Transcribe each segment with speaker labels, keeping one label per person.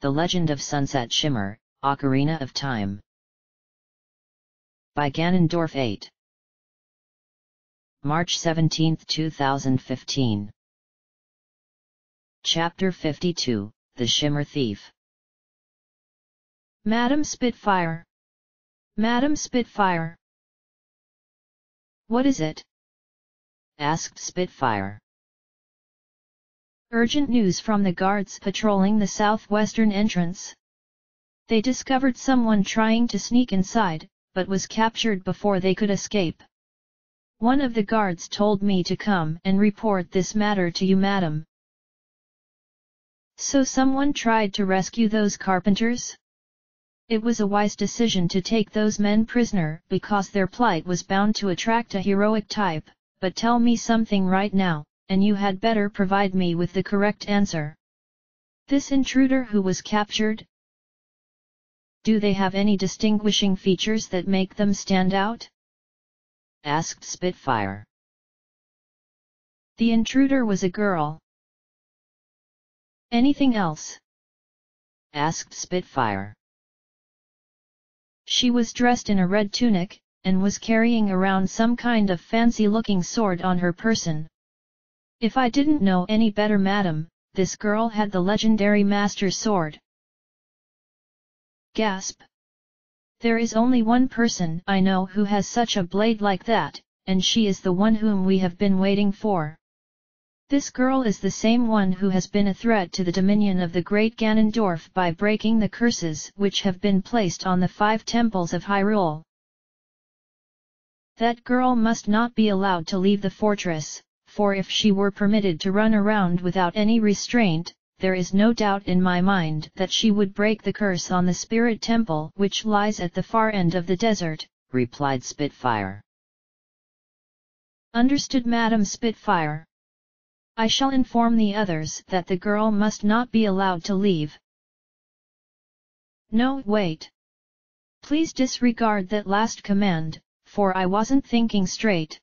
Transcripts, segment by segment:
Speaker 1: The Legend of Sunset Shimmer, Ocarina of Time. By Ganondorf 8. March 17, 2015. Chapter 52, The Shimmer Thief.
Speaker 2: Madam Spitfire. Madam Spitfire. What is it?
Speaker 1: Asked Spitfire.
Speaker 2: Urgent news from the guards patrolling the southwestern entrance. They discovered someone trying to sneak inside, but was captured before they could escape. One of the guards told me to come and report this matter to you, madam. So someone tried to rescue those carpenters? It was a wise decision to take those men prisoner because their plight was bound to attract a heroic type, but tell me something right now, and you had better provide me with the correct answer. This intruder who was captured? Do they have any distinguishing features that make them stand out?
Speaker 1: Asked Spitfire.
Speaker 2: The intruder was a girl. Anything else?
Speaker 1: Asked Spitfire.
Speaker 2: She was dressed in a red tunic, and was carrying around some kind of fancy-looking sword on her person. If I didn't know any better, madam, this girl had the legendary Master Sword. Gasp! There is only one person I know who has such a blade like that, and she is the one whom we have been waiting for. This girl is the same one who has been a threat to the dominion of the great Ganondorf by breaking the curses which have been placed on the 5 temples of Hyrule. That girl must not be allowed to leave the fortress, for if she were permitted to run around without any restraint, there is no doubt in my mind that she would break the curse on the Spirit Temple which lies at the far end of the desert,
Speaker 1: replied Spitfire.
Speaker 2: Understood, Madam Spitfire. I shall inform the others that the girl must not be allowed to leave. No, wait. Please disregard that last command, for I wasn't thinking straight,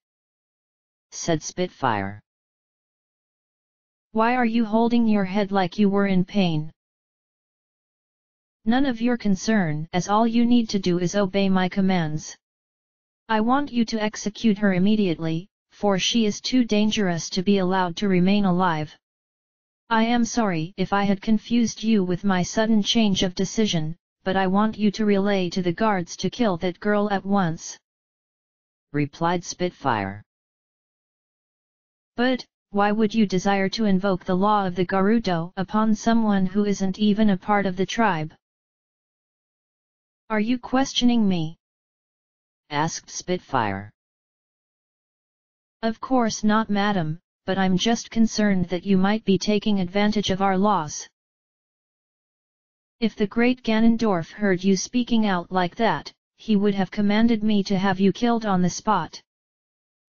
Speaker 1: said Spitfire.
Speaker 2: Why are you holding your head like you were in pain? None of your concern, as all you need to do is obey my commands. I want you to execute her immediately, for she is too dangerous to be allowed to remain alive. I am sorry if I had confused you with my sudden change of decision, but I want you to relay to the guards to kill that girl at once,
Speaker 1: replied Spitfire.
Speaker 2: But, why would you desire to invoke the law of the Gerudo upon someone who isn't even a part of the tribe? Are you questioning me?
Speaker 1: Asked Spitfire.
Speaker 2: Of course not, madam, but I'm just concerned that you might be taking advantage of our laws. If the great Ganondorf heard you speaking out like that, he would have commanded me to have you killed on the spot.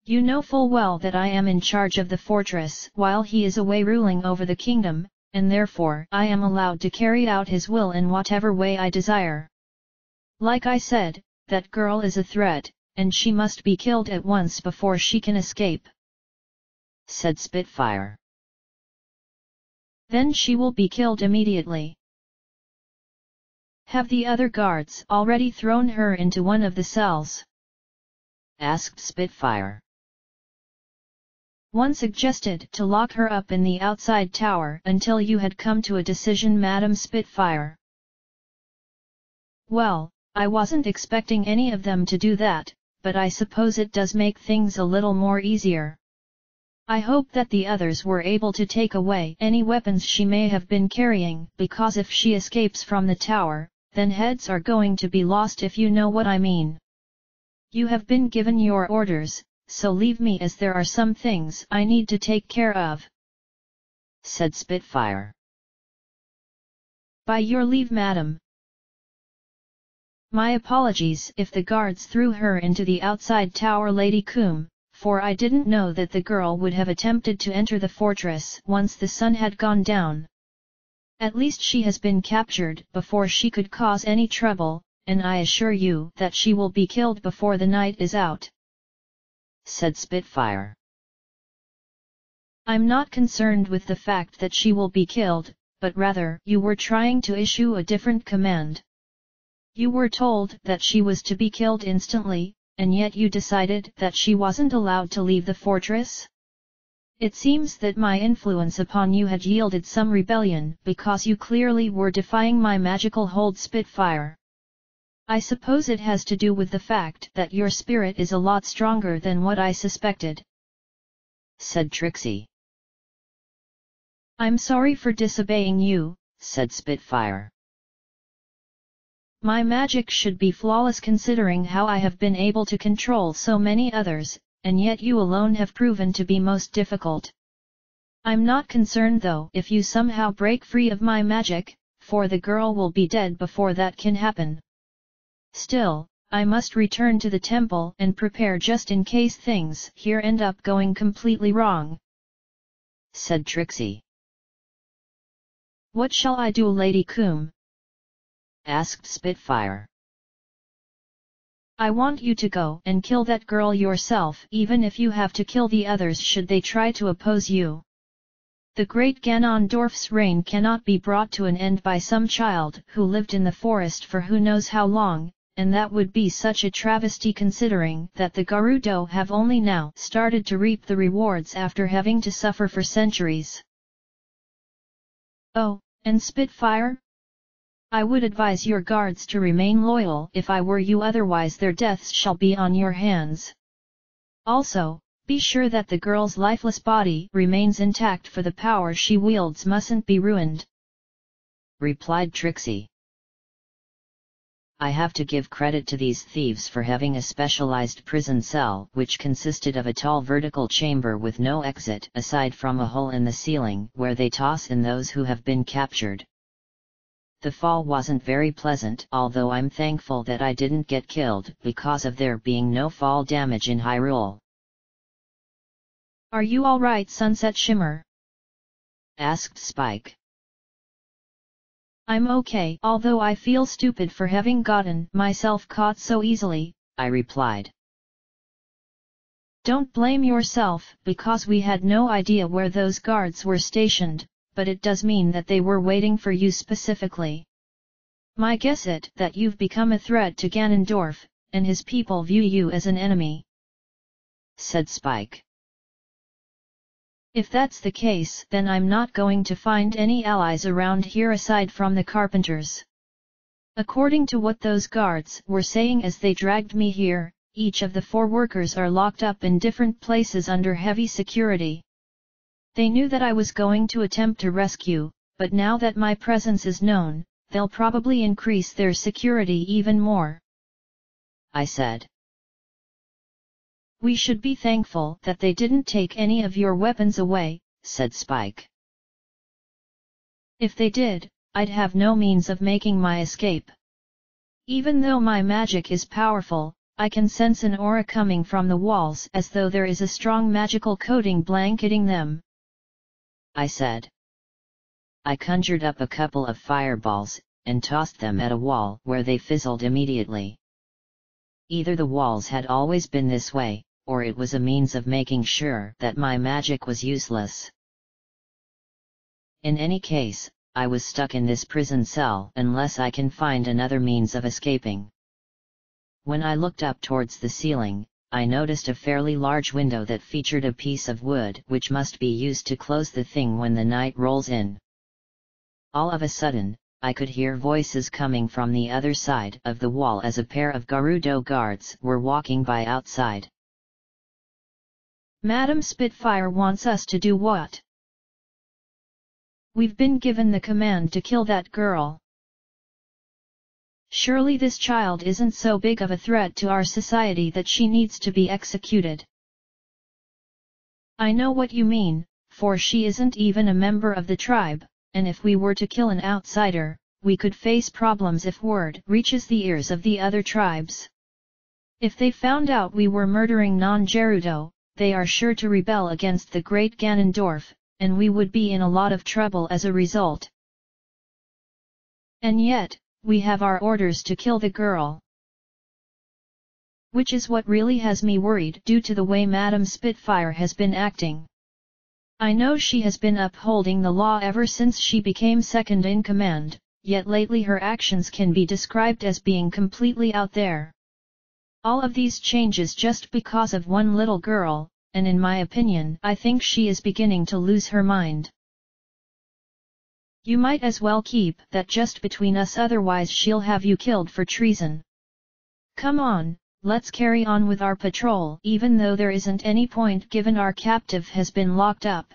Speaker 2: You know full well that I am in charge of the fortress while he is away ruling over the kingdom, and therefore I am allowed to carry out his will in whatever way I desire. Like I said, that girl is a threat, and she must be killed at once before she can escape,
Speaker 1: said Spitfire.
Speaker 2: Then she will be killed immediately. Have the other guards already thrown her into one of the cells?
Speaker 1: Asked Spitfire.
Speaker 2: One suggested to lock her up in the outside tower until you had come to a decision, Madam Spitfire. Well, I wasn't expecting any of them to do that, but I suppose it does make things a little more easier. I hope that the others were able to take away any weapons she may have been carrying, because if she escapes from the tower, then heads are going to be lost, if you know what I mean. You have been given your orders, so leave me, as there are some things I need to take care of,
Speaker 1: said Spitfire.
Speaker 2: By your leave, madam. My apologies if the guards threw her into the outside tower, Lady Coom, for I didn't know that the girl would have attempted to enter the fortress once the sun had gone down. At least she has been captured before she could cause any trouble, and I assure you that she will be killed before the night is out,
Speaker 1: said Spitfire.
Speaker 2: I'm not concerned with the fact that she will be killed, but rather you were trying to issue a different command. You were told that she was to be killed instantly, and yet you decided that she wasn't allowed to leave the fortress? It seems that my influence upon you had yielded some rebellion because you clearly were defying my magical hold, Spitfire. I suppose it has to do with the fact that your spirit is a lot stronger than what I suspected,"
Speaker 1: said Trixie.
Speaker 2: "I'm sorry for disobeying you,"
Speaker 1: said Spitfire.
Speaker 2: "My magic should be flawless considering how I have been able to control so many others, and yet you alone have proven to be most difficult. I'm not concerned though if you somehow break free of my magic, for the girl will be dead before that can happen. Still, I must return to the temple and prepare just in case things here end up going completely wrong,"
Speaker 1: said Trixie.
Speaker 2: "What shall I do, Lady Coom?"
Speaker 1: asked Spitfire.
Speaker 2: "I want you to go and kill that girl yourself, even if you have to kill the others should they try to oppose you. The great Ganondorf's reign cannot be brought to an end by some child who lived in the forest for who knows how long, and that would be such a travesty considering that the Gerudo have only now started to reap the rewards after having to suffer for centuries." "Oh, and Spitfire? I would advise your guards to remain loyal if I were you, otherwise their deaths shall be on your hands. Also, be sure that the girl's lifeless body remains intact, for the power she wields mustn't be ruined,"
Speaker 1: replied Trixie. "I have to give credit to these thieves for having a specialized prison cell which consisted of a tall vertical chamber with no exit aside from a hole in the ceiling where they toss in those who have been captured. The fall wasn't very pleasant, although I'm thankful that I didn't get killed because of there being no fall damage in Hyrule."
Speaker 2: "Are you alright, Sunset Shimmer?"
Speaker 1: asked Spike.
Speaker 2: "I'm okay, although I feel stupid for having gotten myself caught so easily," I replied. "Don't blame yourself, because we had no idea where those guards were stationed, but it does mean that they were waiting for you specifically. My guess is that you've become a threat to Ganondorf, and his people view you as an enemy,"
Speaker 1: said Spike.
Speaker 2: "If that's the case, then I'm not going to find any allies around here aside from the carpenters. According to what those guards were saying as they dragged me here, each of the 4 workers are locked up in different places under heavy security. They knew that I was going to attempt to rescue, but now that my presence is known, they'll probably increase their security even more," I said. "We should be thankful that they didn't take any of your weapons away," said Spike. "If they did, I'd have no means of making my escape. Even though my magic is powerful, I can sense an aura coming from the walls as though there is a strong magical coating blanketing them," I said. I conjured up a couple of fireballs, and tossed them at a wall where they fizzled immediately. Either the walls had always been this way, or it was a means of making sure that my magic was useless. In any case, I was stuck in this prison cell unless I can find another means of escaping. When I looked up towards the ceiling, I noticed a fairly large window that featured a piece of wood which must be used to close the thing when the night rolls in. All of a sudden, I could hear voices coming from the other side of the wall as a pair of Gerudo guards were walking by outside. "Madam Spitfire wants us to do what?" "We've been given the command to kill that girl." "Surely this child isn't so big of a threat to our society that she needs to be executed." "I know what you mean, for she isn't even a member of the tribe, and if we were to kill an outsider, we could face problems if word reaches the ears of the other tribes. If they found out we were murdering non-Gerudo, they are sure to rebel against the great Ganondorf, and we would be in a lot of trouble as a result. And yet, we have our orders to kill the girl. Which is what really has me worried due to the way Madame Spitfire has been acting. I know she has been upholding the law ever since she became second in command, yet lately her actions can be described as being completely out there. All of these changes just because of one little girl, and in my opinion, I think she is beginning to lose her mind. You might as well keep that just between us, otherwise she'll have you killed for treason. Come on, let's carry on with our patrol, even though there isn't any point given our captive has been locked up.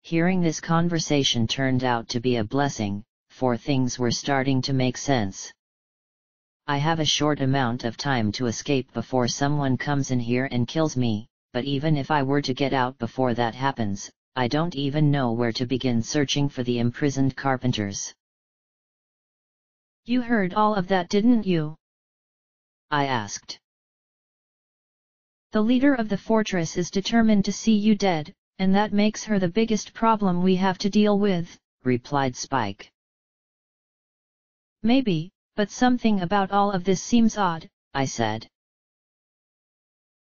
Speaker 1: Hearing this conversation turned out to be a blessing, for things were starting to make sense. I have a short amount of time to escape before someone comes in here and kills me, but even if I were to get out before that happens, I don't even know where to begin searching for the imprisoned carpenters.
Speaker 2: You heard all of that, didn't you?
Speaker 1: I asked.
Speaker 2: The leader of the fortress is determined to see you dead, and that makes her the biggest problem we have to deal with,
Speaker 1: replied Spike.
Speaker 2: Maybe, but something about all of this seems odd,
Speaker 1: I said.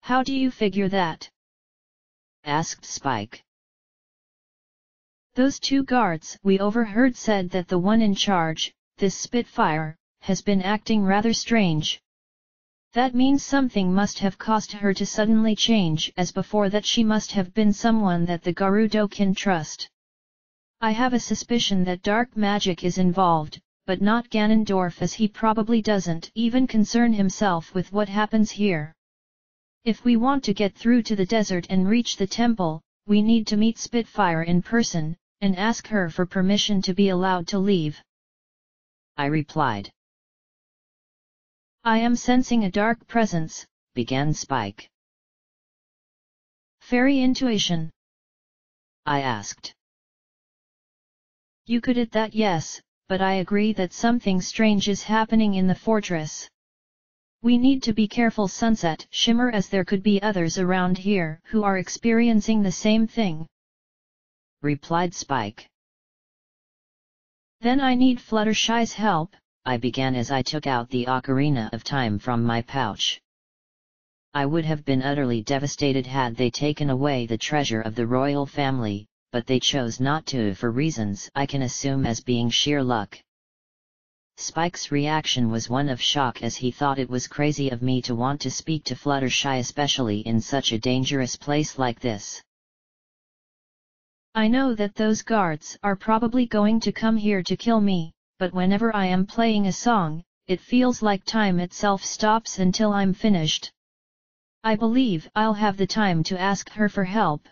Speaker 2: How do you figure that?
Speaker 1: Asked Spike.
Speaker 2: Those two guards we overheard said that the one in charge, this Spitfire, has been acting rather strange. That means something must have caused her to suddenly change, as before that she must have been someone that the Gerudo can trust. I have a suspicion that dark magic is involved, but not Ganondorf, as he probably doesn't even concern himself with what happens here. If we want to get through to the desert and reach the temple, we need to meet Spitfire in person, and ask her for permission to be allowed to leave.
Speaker 1: I replied.
Speaker 2: I am sensing a dark presence,
Speaker 1: began Spike.
Speaker 2: Fairy intuition?
Speaker 1: I asked.
Speaker 2: You could at that, yes, but I agree that something strange is happening in the fortress. We need to be careful, Sunset Shimmer, as there could be others around here who are experiencing the same thing,
Speaker 1: replied Spike.
Speaker 2: Then I need Fluttershy's help,
Speaker 1: I began as I took out the Ocarina of Time from my pouch. I would have been utterly devastated had they taken away the treasure of the royal family, but they chose not to for reasons I can assume as being sheer luck. Spike's reaction was one of shock, as he thought it was crazy of me to want to speak to Fluttershy, especially in such a dangerous place like this.
Speaker 2: I know that those guards are probably going to come here to kill me, but whenever I am playing a song, it feels like time itself stops until I'm finished. I believe I'll have the time to ask her for help.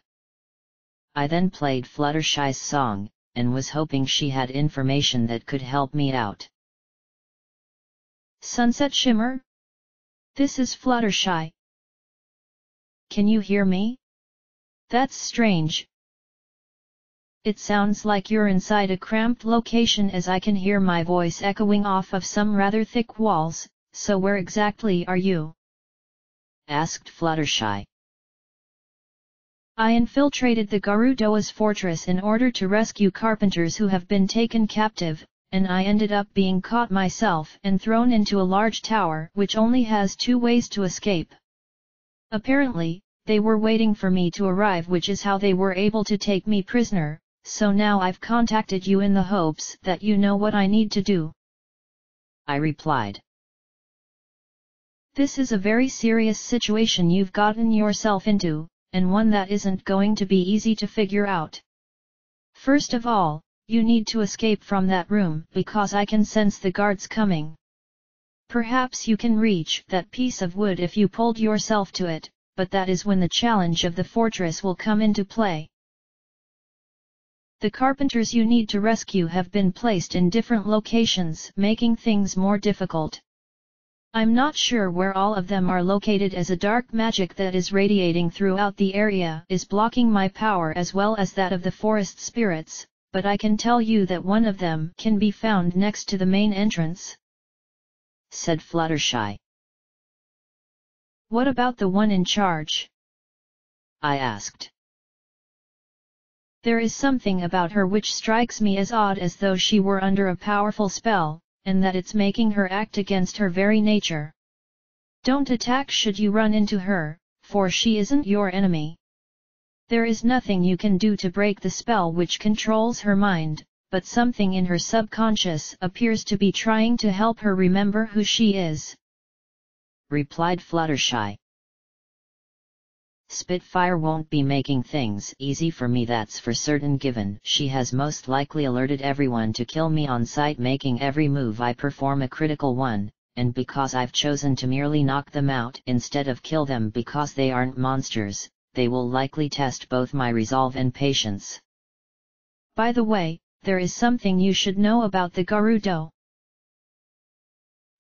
Speaker 1: I then played Fluttershy's song, and was hoping she had information that could help me out.
Speaker 2: Sunset Shimmer? This is Fluttershy. Can you hear me? That's strange. It sounds like you're inside a cramped location, as I can hear my voice echoing off of some rather thick walls, so where exactly are you?
Speaker 1: Asked Fluttershy.
Speaker 2: I infiltrated the Gerudo's fortress in order to rescue carpenters who have been taken captive, and I ended up being caught myself and thrown into a large tower which only has two ways to escape. Apparently, they were waiting for me to arrive, which is how they were able to take me prisoner, so now I've contacted you in the hopes that you know what I need to do.
Speaker 1: I replied.
Speaker 2: This is a very serious situation you've gotten yourself into, and one that isn't going to be easy to figure out. First of all, you need to escape from that room, because I can sense the guards coming. Perhaps you can reach that piece of wood if you pulled yourself to it, but that is when the challenge of the fortress will come into play. The carpenters you need to rescue have been placed in different locations, making things more difficult. I'm not sure where all of them are located, as a dark magic that is radiating throughout the area is blocking my power as well as that of the forest spirits, but I can tell you that one of them can be found next to the main entrance,
Speaker 1: said Fluttershy.
Speaker 2: What about the one in charge?
Speaker 1: I asked.
Speaker 2: There is something about her which strikes me as odd, as though she were under a powerful spell, and that it's making her act against her very nature. Don't attack should you run into her, for she isn't your enemy. There is nothing you can do to break the spell which controls her mind, but something in her subconscious appears to be trying to help her remember who she is,"
Speaker 1: replied Fluttershy. "Spitfire won't be making things easy for me, that's for certain, given she has most likely alerted everyone to kill me on sight, making every move I perform a critical one, and because I've chosen to merely knock them out instead of kill them because they aren't monsters, they will likely test both my resolve and patience.
Speaker 2: By the way, there is something you should know about the Gerudo."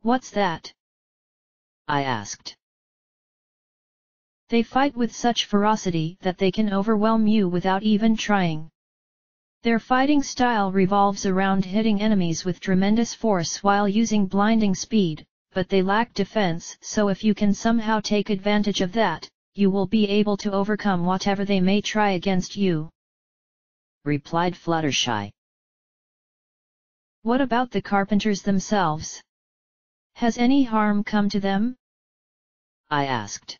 Speaker 1: "What's that?" I asked.
Speaker 2: "They fight with such ferocity that they can overwhelm you without even trying. Their fighting style revolves around hitting enemies with tremendous force while using blinding speed, but they lack defense, so if you can somehow take advantage of that, you will be able to overcome whatever they may try against you,"
Speaker 1: replied Fluttershy.
Speaker 2: "What about the carpenters themselves? Has any harm come to them?"
Speaker 1: I asked.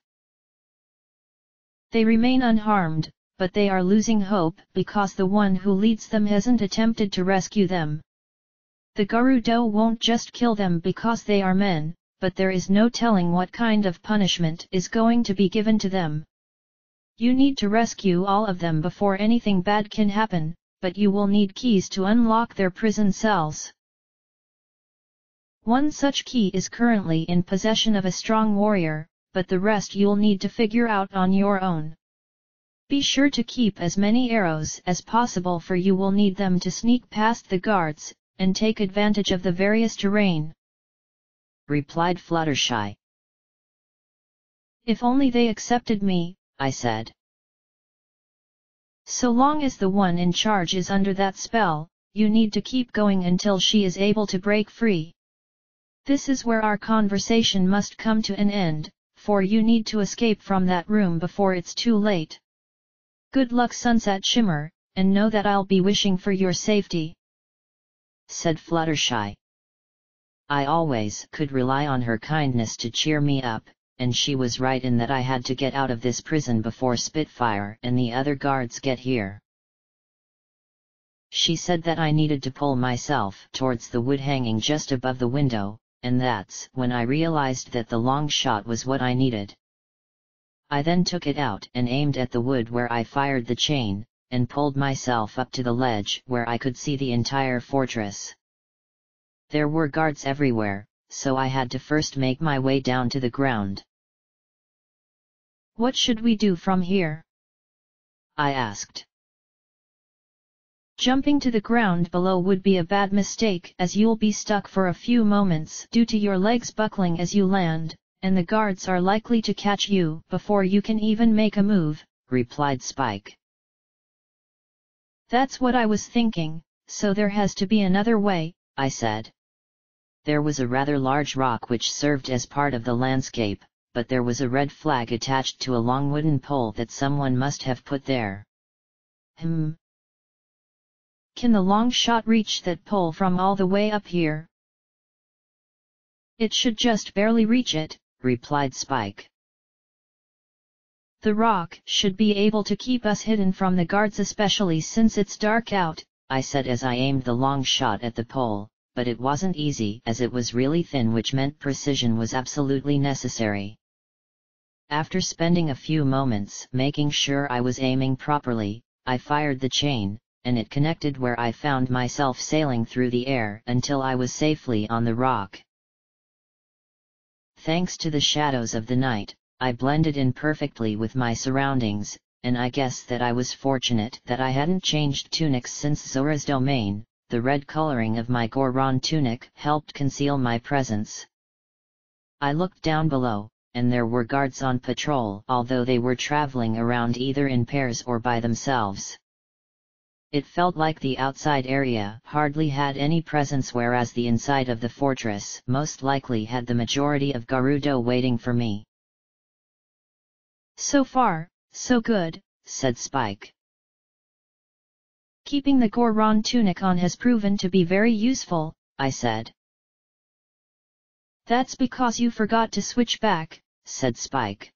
Speaker 2: "They remain unharmed, but they are losing hope because the one who leads them hasn't attempted to rescue them. The Gerudo won't just kill them because they are men, but there is no telling what kind of punishment is going to be given to them. You need to rescue all of them before anything bad can happen, but you will need keys to unlock their prison cells. One such key is currently in possession of a strong warrior, but the rest you'll need to figure out on your own. Be sure to keep as many arrows as possible, for you will need them to sneak past the guards, and take advantage of the various terrain,"
Speaker 1: replied Fluttershy.
Speaker 2: "If only they accepted me," I said. "So long as the one in charge is under that spell, you need to keep going until she is able to break free. This is where our conversation must come to an end, for you need to escape from that room before it's too late. Good luck, Sunset Shimmer, and know that I'll be wishing for your safety,"
Speaker 1: said Fluttershy. I always could rely on her kindness to cheer me up, and she was right in that I had to get out of this prison before Spitfire and the other guards get here. She said that I needed to pull myself towards the wood hanging just above the window, and that's when I realized that the long shot was what I needed. I then took it out and aimed at the wood where I fired the chain, and pulled myself up to the ledge where I could see the entire fortress. There were guards everywhere, so I had to first make my way down to the ground.
Speaker 2: "What should we do from here?"
Speaker 1: I asked.
Speaker 2: "Jumping to the ground below would be a bad mistake, as you'll be stuck for a few moments due to your legs buckling as you land, and the guards are likely to catch you before you can even make a move,"
Speaker 1: replied Spike.
Speaker 2: "That's what I was thinking, so there has to be another way," I said.
Speaker 1: There was a rather large rock which served as part of the landscape, but there was a red flag attached to a long wooden pole that someone must have put there.
Speaker 2: Can the long shot reach that pole from all the way up here?" "It should just barely reach it,"
Speaker 1: replied Spike.
Speaker 2: "The rock should be able to keep us hidden from the guards, especially since it's dark out,"
Speaker 1: I said as I aimed the long shot at the pole, but it wasn't easy as it was really thin, which meant precision was absolutely necessary. After spending a few moments making sure I was aiming properly, I fired the chain, and it connected where I found myself sailing through the air until I was safely on the rock. Thanks to the shadows of the night, I blended in perfectly with my surroundings, and I guess that I was fortunate that I hadn't changed tunics since Zora's domain. The red coloring of my Goron tunic helped conceal my presence. I looked down below, and there were guards on patrol, although they were traveling around either in pairs or by themselves. It felt like the outside area hardly had any presence, whereas the inside of the fortress most likely had the majority of Gerudo waiting for me.
Speaker 2: "So far, so good," said Spike.
Speaker 1: "Keeping the Goron tunic on has proven to be very useful," I said.
Speaker 2: "That's because you forgot to switch back," said Spike.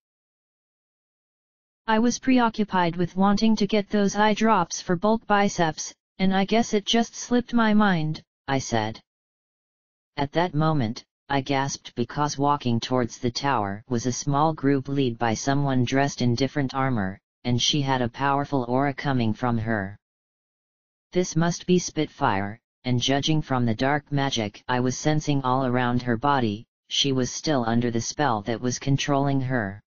Speaker 2: I was preoccupied with wanting to get those eye drops for bulk biceps, and I guess it just slipped my mind,
Speaker 1: I said. At that moment, I gasped because walking towards the tower was a small group led by someone dressed in different armor, and she had a powerful aura coming from her. This must be Spitfire, and judging from the dark magic I was sensing all around her body, she was still under the spell that was controlling her.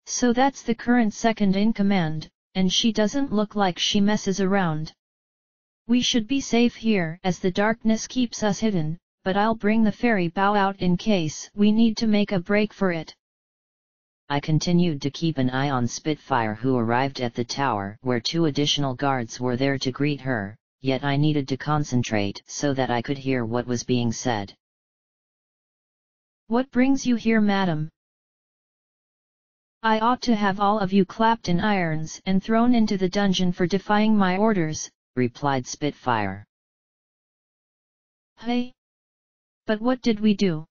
Speaker 2: So that's the current second in command, and she doesn't look like she messes around. We should be safe here as the darkness keeps us hidden, but I'll bring the fairy bow out in case we need to make a break for it.
Speaker 1: I continued to keep an eye on Spitfire, who arrived at the tower where 2 additional guards were there to greet her, yet I needed to concentrate so that I could hear what was being said.
Speaker 2: What brings you here, madam? I ought to have all of you clapped in irons and thrown into the dungeon for defying my orders,
Speaker 1: replied Spitfire.
Speaker 2: Hey! But what did we do?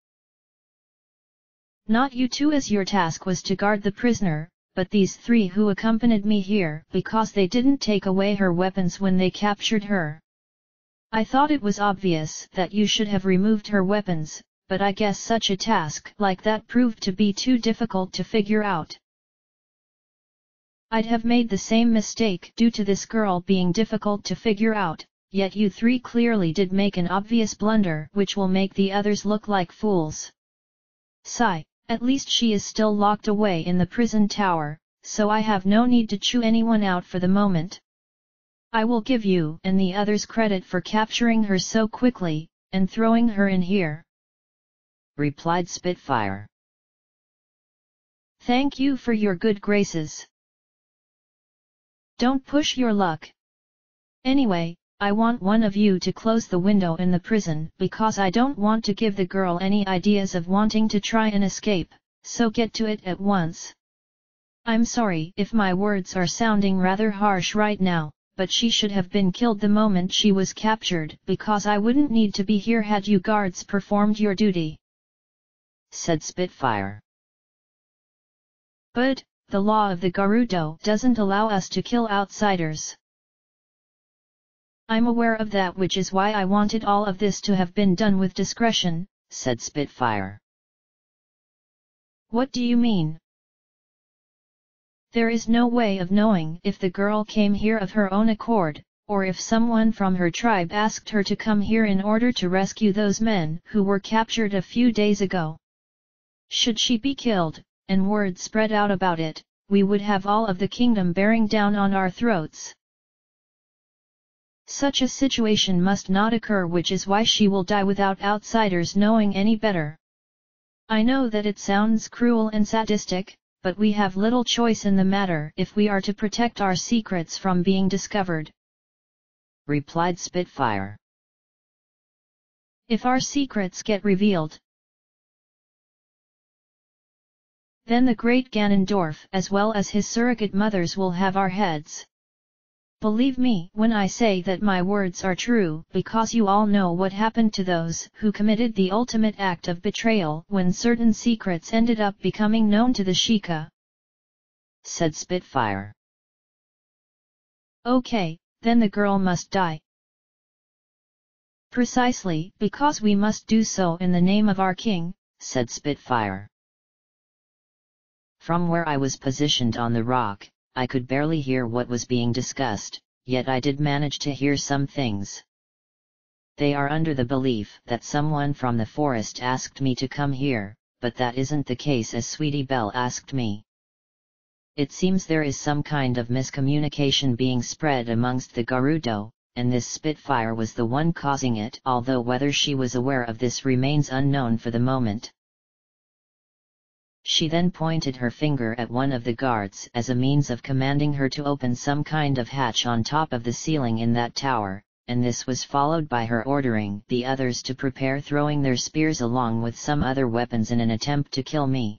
Speaker 2: Not you two, as your task was to guard the prisoner, but these 3 who accompanied me here because they didn't take away her weapons when they captured her. I thought it was obvious that you should have removed her weapons, but I guess such a task like that proved to be too difficult to figure out. I'd have made the same mistake due to this girl being difficult to figure out, yet you 3 clearly did make an obvious blunder which will make the others look like fools. Sigh, at least she is still locked away in the prison tower, so I have no need to chew anyone out for the moment. I will give you and the others credit for capturing her so quickly, and throwing her in here,
Speaker 1: replied Spitfire.
Speaker 2: Thank you for your good graces. Don't push your luck. Anyway, I want one of you to close the window in the prison because I don't want to give the girl any ideas of wanting to try and escape, so get to it at once. I'm sorry if my words are sounding rather harsh right now, but she should have been killed the moment she was captured because I wouldn't need to be here had you guards performed your duty,
Speaker 1: said Spitfire.
Speaker 2: But, the law of the Gerudo doesn't allow us to kill outsiders. I'm aware of that, which is why I wanted all of this to have been done with discretion,
Speaker 1: said Spitfire.
Speaker 2: What do you mean? There is no way of knowing if the girl came here of her own accord, or if someone from her tribe asked her to come here in order to rescue those men who were captured a few days ago. Should she be killed, and word spread out about it, we would have all of the kingdom bearing down on our throats. Such a situation must not occur, which is why she will die without outsiders knowing any better. I know that it sounds cruel and sadistic, but we have little choice in the matter if we are to protect our secrets from being discovered,
Speaker 1: replied Spitfire.
Speaker 2: If our secrets get revealed, then the great Ganondorf as well as his surrogate mothers will have our heads. Believe me when I say that my words are true, because you all know what happened to those who committed the ultimate act of betrayal when certain secrets ended up becoming known to the Sheikah,
Speaker 1: said Spitfire.
Speaker 2: Okay, then the girl must die. Precisely because we must do so in the name of our king,
Speaker 1: said Spitfire. From where I was positioned on the rock, I could barely hear what was being discussed, yet I did manage to hear some things. They are under the belief that someone from the forest asked me to come here, but that isn't the case, as Sweetie Belle asked me. It seems there is some kind of miscommunication being spread amongst the Gerudo, and this Spitfire was the one causing it, although whether she was aware of this remains unknown for the moment. She then pointed her finger at one of the guards as a means of commanding her to open some kind of hatch on top of the ceiling in that tower, and this was followed by her ordering the others to prepare throwing their spears along with some other weapons in an attempt to kill me.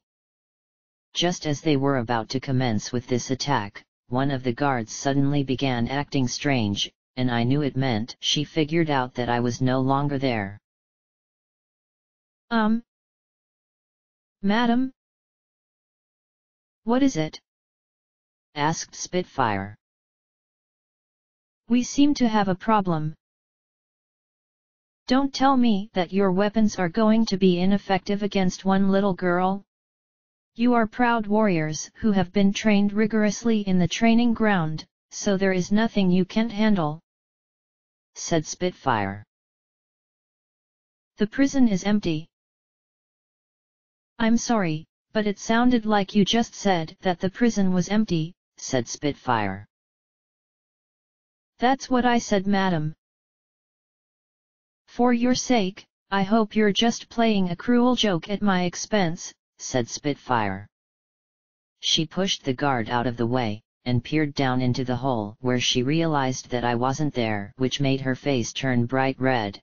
Speaker 1: Just as they were about to commence with this attack, one of the guards suddenly began acting strange, and I knew it meant she figured out that I was no longer there.
Speaker 2: Madam? What is it?
Speaker 1: Asked Spitfire.
Speaker 2: We seem to have a problem. Don't tell me that your weapons are going to be ineffective against one little girl. You are proud warriors who have been trained rigorously in the training ground, so there is nothing you can't handle,
Speaker 1: said Spitfire.
Speaker 2: The prison is empty. I'm sorry, but it sounded like you just said that the prison was empty,
Speaker 1: said Spitfire.
Speaker 2: That's what I said, madam. For your sake, I hope you're just playing a cruel joke at my expense,
Speaker 1: said Spitfire. She pushed the guard out of the way, and peered down into the hole where she realized that I wasn't there, which made her face turn bright red.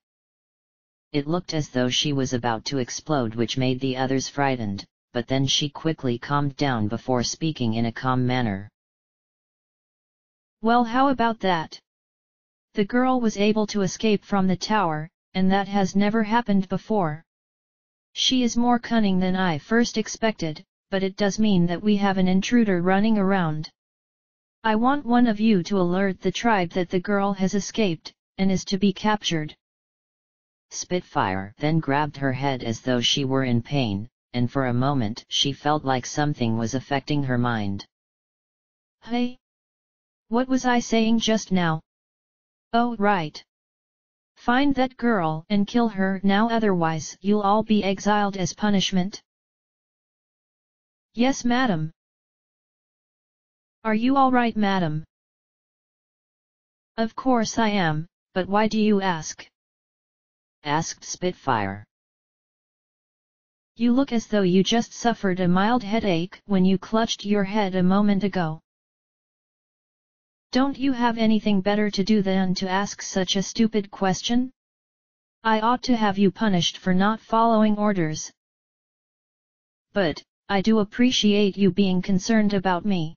Speaker 1: It looked as though she was about to explode, which made the others frightened, but then she quickly calmed down before speaking in a calm manner.
Speaker 2: Well, how about that? The girl was able to escape from the tower, and that has never happened before. She is more cunning than I first expected, but it does mean that we have an intruder running around. I want one of you to alert the tribe that the girl has escaped, and is to be captured.
Speaker 1: Spitfire then grabbed her head as though she were in pain, and for a moment she felt like something was affecting her mind.
Speaker 2: Hey! What was I saying just now? Oh right. Find that girl and kill her now, otherwise you'll all be exiled as punishment. Yes, madam. Are you all right, madam? Of course I am, but why do you ask?
Speaker 1: Asked Spitfire.
Speaker 2: You look as though you just suffered a mild headache when you clutched your head a moment ago. Don't you have anything better to do than to ask such a stupid question? I ought to have you punished for not following orders. But, I do appreciate you being concerned about me.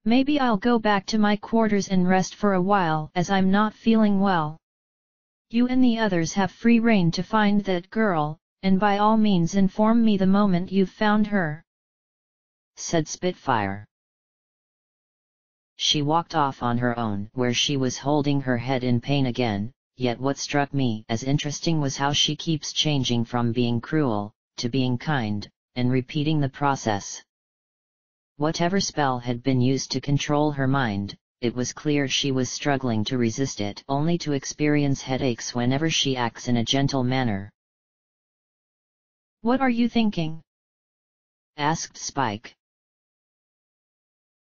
Speaker 2: Maybe I'll go back to my quarters and rest for a while, as I'm not feeling well. You and the others have free rein to find that girl, and by all means inform me the moment you've found her,
Speaker 1: said Spitfire. She walked off on her own, where she was holding her head in pain again, yet what struck me as interesting was how she keeps changing from being cruel, to being kind, and repeating the process. Whatever spell had been used to control her mind, it was clear she was struggling to resist it, only to experience headaches whenever she acts in a gentle manner.
Speaker 2: What are you thinking?
Speaker 1: Asked Spike.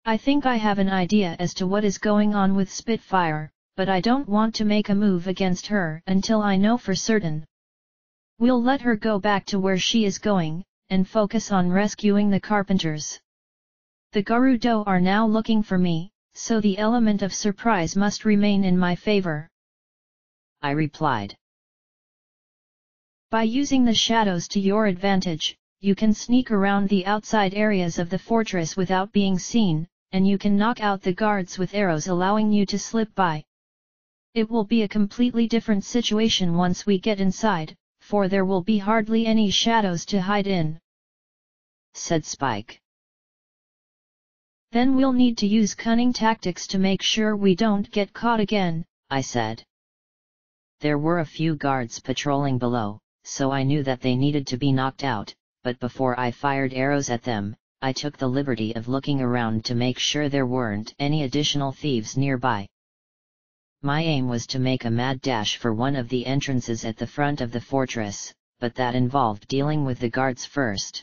Speaker 2: I think I have an idea as to what is going on with Spitfire, but I don't want to make a move against her until I know for certain. We'll let her go back to where she is going, and focus on rescuing the carpenters. The Gerudo are now looking for me, so the element of surprise must remain in my favor,
Speaker 1: I replied.
Speaker 2: By using the shadows to your advantage, you can sneak around the outside areas of the fortress without being seen, and you can knock out the guards with arrows, allowing you to slip by. It will be a completely different situation once we get inside, for there will be hardly any shadows to hide in,
Speaker 1: said Spike.
Speaker 2: Then we'll need to use cunning tactics to make sure we don't get caught again, I said.
Speaker 1: There were a few guards patrolling below, so I knew that they needed to be knocked out, but before I fired arrows at them, I took the liberty of looking around to make sure there weren't any additional thieves nearby. My aim was to make a mad dash for one of the entrances at the front of the fortress, but that involved dealing with the guards first.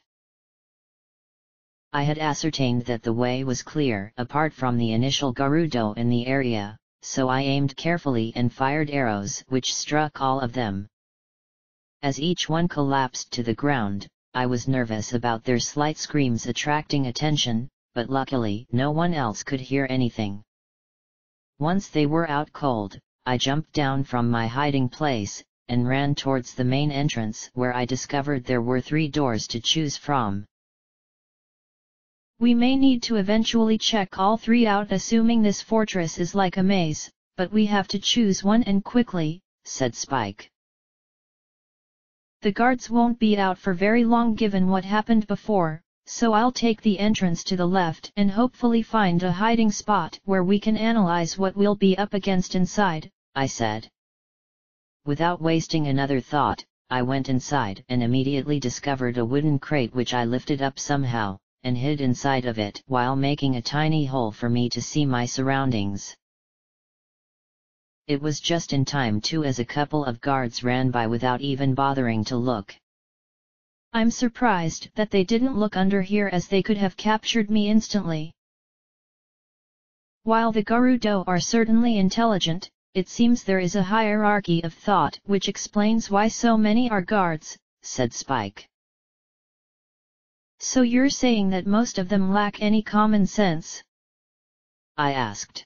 Speaker 1: I had ascertained that the way was clear apart from the initial Gerudo in the area, so I aimed carefully and fired arrows which struck all of them. As each one collapsed to the ground, I was nervous about their slight screams attracting attention, but luckily no one else could hear anything. Once they were out cold, I jumped down from my hiding place, and ran towards the main entrance, where I discovered there were 3 doors to choose from.
Speaker 2: We may need to eventually check all 3 out, assuming this fortress is like a maze, but we have to choose one and quickly, said Spike. The guards won't be out for very long given what happened before, so I'll take the entrance to the left and hopefully find a hiding spot where we can analyze what we'll be up against inside,
Speaker 1: I said. Without wasting another thought, I went inside and immediately discovered a wooden crate which I lifted up somehow, and hid inside of it while making a tiny hole for me to see my surroundings. It was just in time too, as a couple of guards ran by without even bothering to look.
Speaker 2: I'm surprised that they didn't look under here, as they could have captured me instantly. While the Gerudo are certainly intelligent, it seems there is a hierarchy of thought which explains why so many are guards, said Spike. So you're saying that most of them lack any common sense?
Speaker 1: I asked.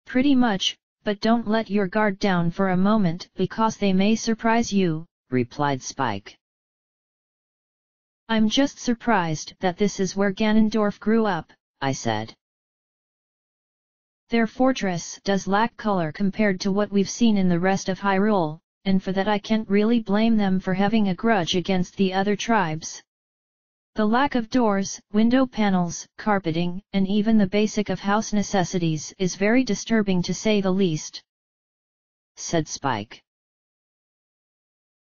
Speaker 2: Pretty much, but don't let your guard down for a moment because they may surprise you,
Speaker 1: replied Spike.
Speaker 2: I'm just surprised that this is where Ganondorf grew up,
Speaker 1: I said.
Speaker 2: Their fortress does lack color compared to what we've seen in the rest of Hyrule, and for that I can't really blame them for having a grudge against the other tribes. The lack of doors, window panels, carpeting, and even the basic of house necessities is very disturbing to say the least,
Speaker 1: said Spike.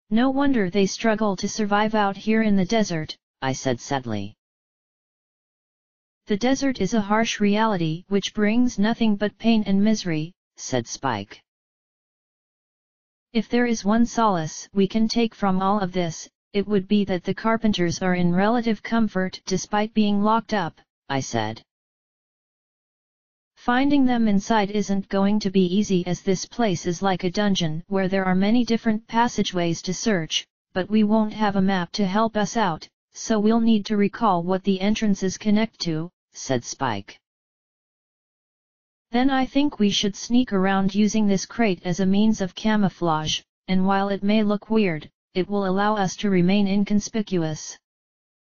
Speaker 2: No wonder they struggle to survive out here in the desert,
Speaker 1: I said sadly.
Speaker 2: The desert is a harsh reality which brings nothing but pain and misery,
Speaker 1: said Spike.
Speaker 2: If there is one solace we can take from all of this, it would be that the carpenters are in relative comfort despite being locked up,
Speaker 1: I said.
Speaker 2: Finding them inside isn't going to be easy, as this place is like a dungeon where there are many different passageways to search, but we won't have a map to help us out, so we'll need to recall what the entrances connect to,
Speaker 1: said Spike.
Speaker 2: Then I think we should sneak around using this crate as a means of camouflage, and while it may look weird, it will allow us to remain inconspicuous.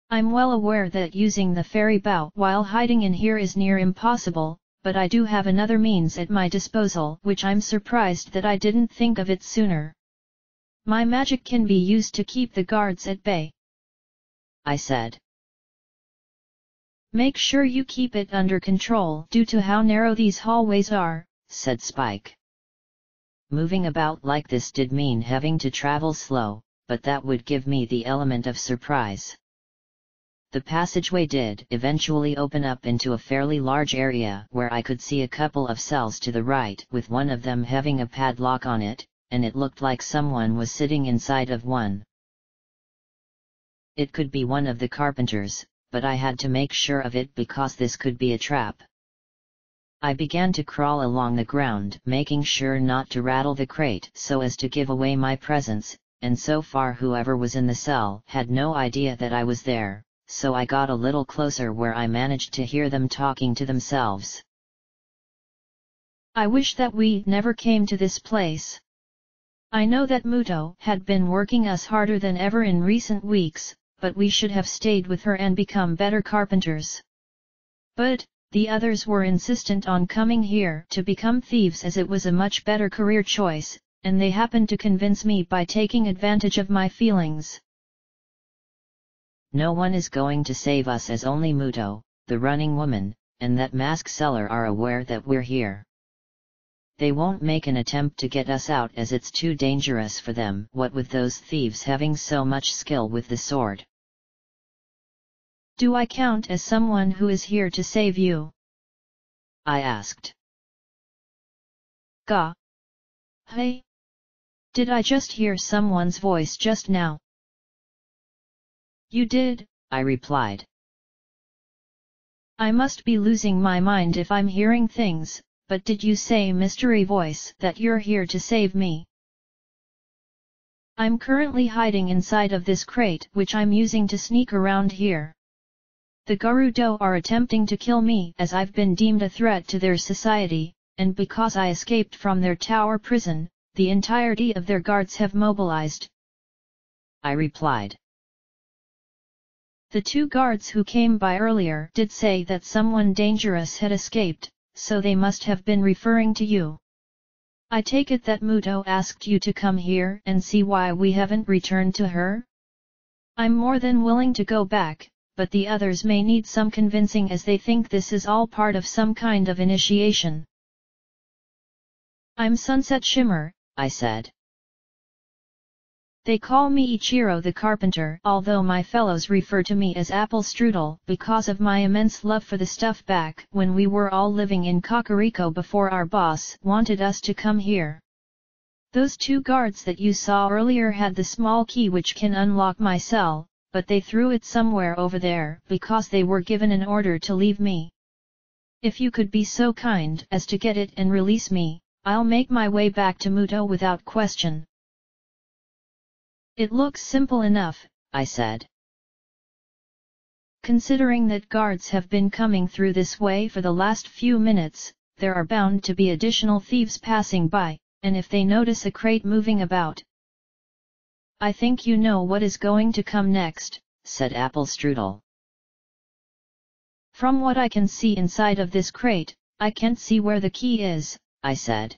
Speaker 2: I'm well aware that using the fairy bow while hiding in here is near impossible, but I do have another means at my disposal which I'm surprised that I didn't think of it sooner. My magic can be used to keep the guards at bay,
Speaker 1: I said.
Speaker 2: Make sure you keep it under control due to how narrow these hallways are,
Speaker 1: said Spike. Moving about like this did mean having to travel slow, but that would give me the element of surprise. The passageway did eventually open up into a fairly large area where I could see a couple of cells to the right, with one of them having a padlock on it, and it looked like someone was sitting inside of one. It could be one of the carpenters, but I had to make sure of it because this could be a trap. I began to crawl along the ground, making sure not to rattle the crate so as to give away my presence, and so far whoever was in the cell had no idea that I was there, so I got a little closer where I managed to hear them talking to themselves.
Speaker 2: I wish that we never came to this place. I know that Muto had been working us harder than ever in recent weeks, but we should have stayed with her and become better carpenters. But the others were insistent on coming here to become thieves as it was a much better career choice, and they happened to convince me by taking advantage of my feelings.
Speaker 1: No one is going to save us, as only Muto, the running woman, and that mask seller are aware that we're here. They won't make an attempt to get us out as it's too dangerous for them, what with those thieves having so much skill with the sword.
Speaker 2: Do I count as someone who is here to save you?
Speaker 1: I asked.
Speaker 2: Gah! Hey! Did I just hear someone's voice just now? You did,
Speaker 1: I replied.
Speaker 2: I must be losing my mind if I'm hearing things, but did you say, mystery voice, that you're here to save me? I'm currently hiding inside of this crate which I'm using to sneak around here. The Gerudo are attempting to kill me as I've been deemed a threat to their society, and because I escaped from their tower prison, the entirety of their guards have mobilized,
Speaker 1: I replied.
Speaker 2: The two guards who came by earlier did say that someone dangerous had escaped, so they must have been referring to you. I take it that Muto asked you to come here and see why we haven't returned to her? I'm more than willing to go back, but the others may need some convincing as they think this is all part of some kind of initiation. I'm Sunset Shimmer, I said. They call me Ichiro the Carpenter, although my fellows refer to me as Apple Strudel because of my immense love for the stuff back when we were all living in Kakariko before our boss wanted us to come here. Those two guards that you saw earlier had the small key which can unlock my cell, but they threw it somewhere over there because they were given an order to leave me. If you could be so kind as to get it and release me, I'll make my way back to Muto without question. It looks simple enough, I said. Considering that guards have been coming through this way for the last few minutes, there are bound to be additional thieves passing by, and if they notice a crate moving about. I think you know what is going to come next, said Apple Strudel. From what I can see inside of this crate, I can't see where the key is, I said.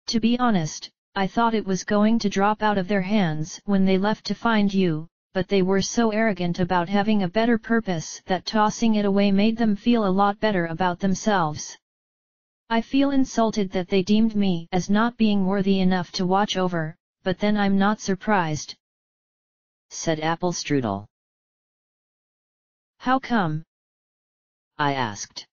Speaker 2: To be honest, I thought it was going to drop out of their hands when they left to find you, but they were so arrogant about having a better purpose that tossing it away made them feel a lot better about themselves. I feel insulted that they deemed me as not being worthy enough to watch over, but then I'm not surprised, said Apple Strudel. How come? I asked.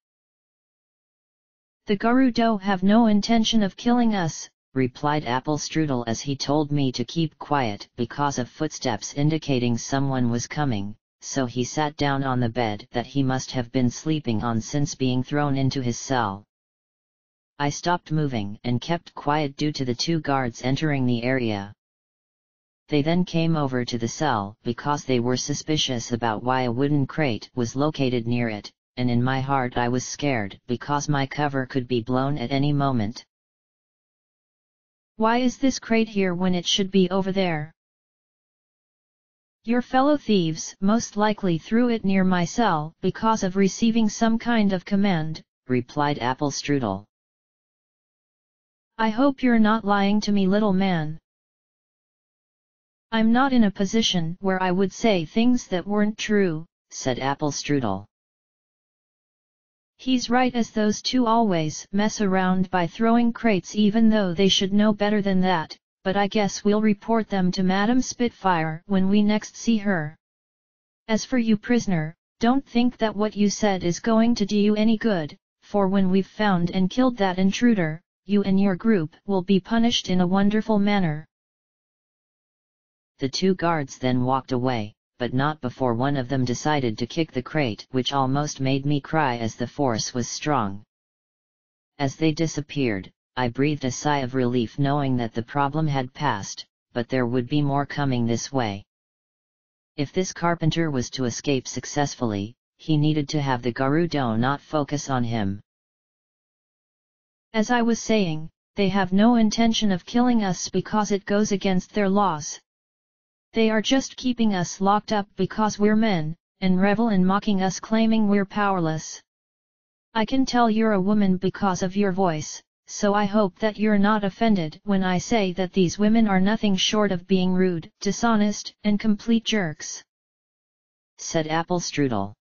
Speaker 2: The Garudo have no intention of killing us, replied Apple Strudel as he told me to keep quiet because of footsteps indicating someone was coming, so he sat down on the bed that he must have been sleeping on since being thrown into his cell. I stopped moving and kept quiet due to the two guards entering the area. They then came over to the cell because they were suspicious about why a wooden crate was located near it, and in my heart I was scared because my cover could be blown at any moment. Why is this crate here when it should be over there? Your fellow thieves most likely threw it near my cell because of receiving some kind of command, replied Apple Strudel. I hope you're not lying to me, little man. I'm not in a position where I would say things that weren't true, said Apple Strudel. He's right, as those two always mess around by throwing crates even though they should know better than that, but I guess we'll report them to Madame Spitfire when we next see her. As for you, prisoner, don't think that what you said is going to do you any good, for when we've found and killed that intruder, you and your group will be punished in a wonderful manner. The two guards then walked away, but not before one of them decided to kick the crate, which almost made me cry as the force was strong. As they disappeared, I breathed a sigh of relief knowing that the problem had passed, but there would be more coming this way. If this carpenter was to escape successfully, he needed to have the Garudo not focus on him. As I was saying, they have no intention of killing us because it goes against their laws. They are just keeping us locked up because we're men, and revel in mocking us, claiming we're powerless. I can tell you're a woman because of your voice, so I hope that you're not offended when I say that these women are nothing short of being rude, dishonest, and complete jerks, said Apple Strudel.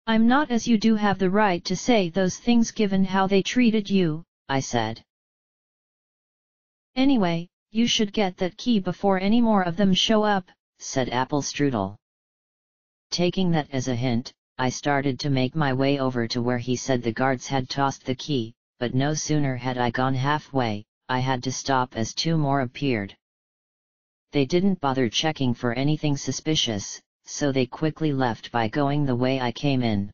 Speaker 2: I'm not, as you do have the right to say those things given how they treated you, I said. Anyway, you should get that key before any more of them show up, said Apple Strudel. Taking that as a hint, I started to make my way over to where he said the guards had tossed the key, but no sooner had I gone halfway, I had to stop as two more appeared. They didn't bother checking for anything suspicious, so they quickly left by going the way I came in.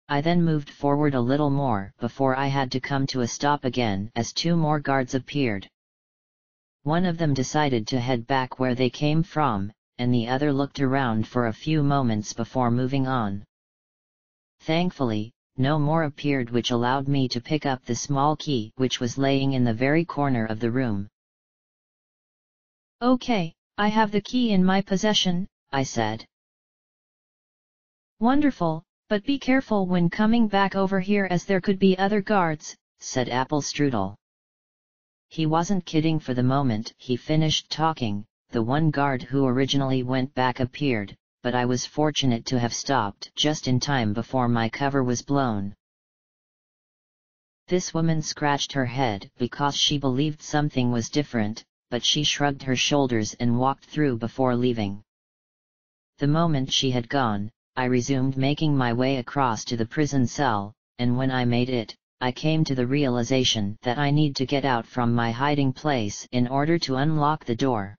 Speaker 2: I then moved forward a little more before I had to come to a stop again as two more guards appeared. One of them decided to head back where they came from, and the other looked around for a few moments before moving on. Thankfully, no more appeared, which allowed me to pick up the small key which was laying in the very corner of the room. Okay, I have the key in my possession, I said. Wonderful, but be careful when coming back over here as there could be other guards, said Apple Strudel.
Speaker 1: He wasn't kidding. For the moment he finished talking, the one guard who originally went back appeared, but I was fortunate to have stopped just in time before my cover was blown. This woman scratched her head because she believed something was different, but she shrugged her shoulders and walked through before leaving. The moment she had gone, I resumed making my way across to the prison cell, and when I made it, I came to the realization that I need to get out from my hiding place in order to unlock the door.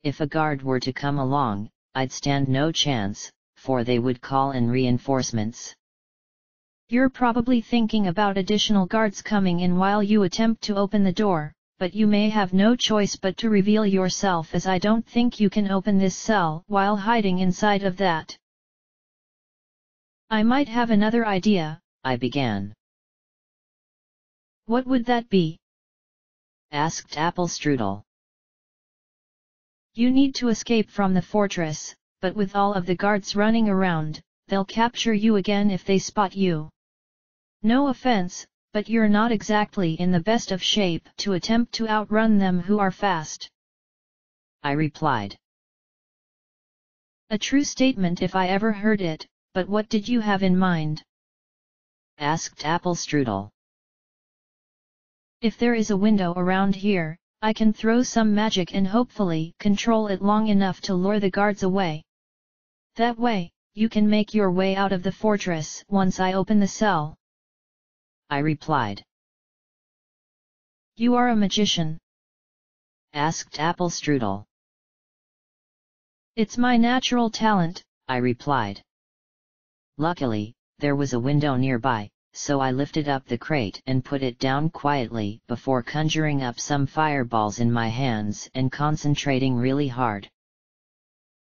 Speaker 1: If a guard were to come along, I'd stand no chance, for they would call in reinforcements.
Speaker 2: You're probably thinking about additional guards coming in while you attempt to open the door, but you may have no choice but to reveal yourself, as I don't think you can open this cell while hiding inside of that. I might have another idea,
Speaker 1: I began.
Speaker 2: What would that be?
Speaker 1: Asked Apple Strudel.
Speaker 2: You need to escape from the fortress, but with all of the guards running around, they'll capture you again if they spot you. No offense, but you're not exactly in the best of shape to attempt to outrun them who are fast,
Speaker 1: I replied.
Speaker 2: A true statement if I ever heard it, but what did you have in mind?
Speaker 1: Asked Apple Strudel.
Speaker 2: If there is a window around here, I can throw some magic and hopefully control it long enough to lure the guards away. That way, you can make your way out of the fortress once I open the cell,
Speaker 1: I replied.
Speaker 2: You are a magician?
Speaker 1: Asked Apple Strudel.
Speaker 2: It's my natural talent,
Speaker 1: I replied. Luckily, there was a window nearby, so I lifted up the crate and put it down quietly before conjuring up some fireballs in my hands and concentrating really hard.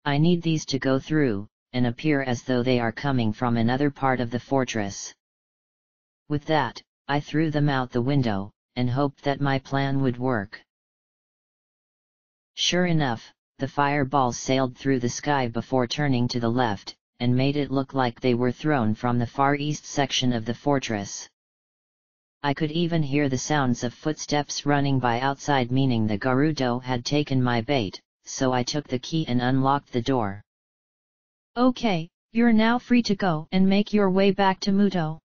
Speaker 1: I need these to go through, and appear as though they are coming from another part of the fortress. With that, I threw them out the window, and hoped that my plan would work. Sure enough, the fireballs sailed through the sky before turning to the left, and made it look like they were thrown from the far east section of the fortress. I could even hear the sounds of footsteps running by outside, meaning the Gerudo had taken my bait, so I took the key and unlocked the door.
Speaker 2: Okay, you're now free to go and make your way back to Muto.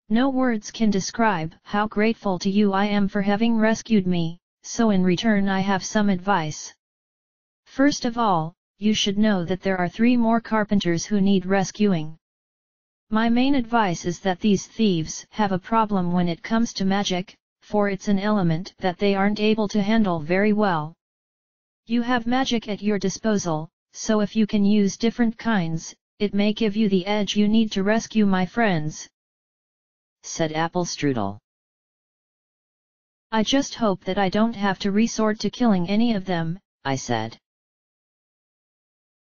Speaker 2: No words can describe how grateful to you I am for having rescued me, so in return I have some advice. First of all, you should know that there are 3 more carpenters who need rescuing. My main advice is that these thieves have a problem when it comes to magic, for it's an element that they aren't able to handle very well. You have magic at your disposal, so if you can use different kinds, it may give you the edge you need to rescue my friends,
Speaker 1: said Apple Strudel.
Speaker 2: I just hope that I don't have to resort to killing any of them,
Speaker 1: I said.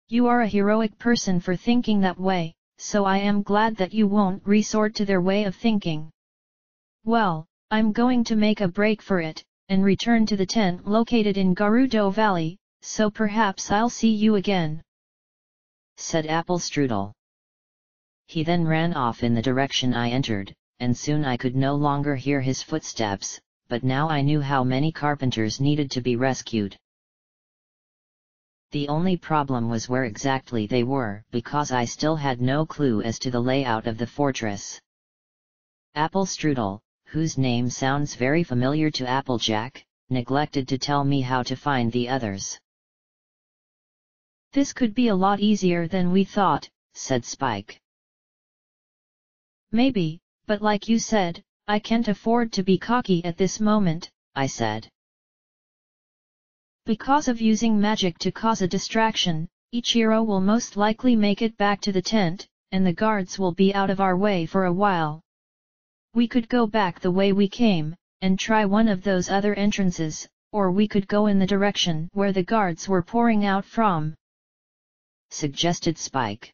Speaker 2: You are a heroic person for thinking that way, so I am glad that you won't resort to their way of thinking. Well, I'm going to make a break for it, and return to the tent located in Gerudo Valley, so perhaps I'll see you again,
Speaker 1: said Apple Strudel. He then ran off in the direction I entered, and soon I could no longer hear his footsteps, but now I knew how many carpenters needed to be rescued. The only problem was where exactly they were, because I still had no clue as to the layout of the fortress. Apple Strudel, whose name sounds very familiar to Applejack, neglected to tell me how to find the others.
Speaker 2: This could be a lot easier than we thought,
Speaker 1: said Spike.
Speaker 2: Maybe, but like you said, I can't afford to be cocky at this moment,
Speaker 1: I said.
Speaker 2: Because of using magic to cause a distraction, Ichiro will most likely make it back to the tent, and the guards will be out of our way for a while. We could go back the way we came, and try one of those other entrances, or we could go in the direction where the guards were pouring out from,
Speaker 1: suggested Spike.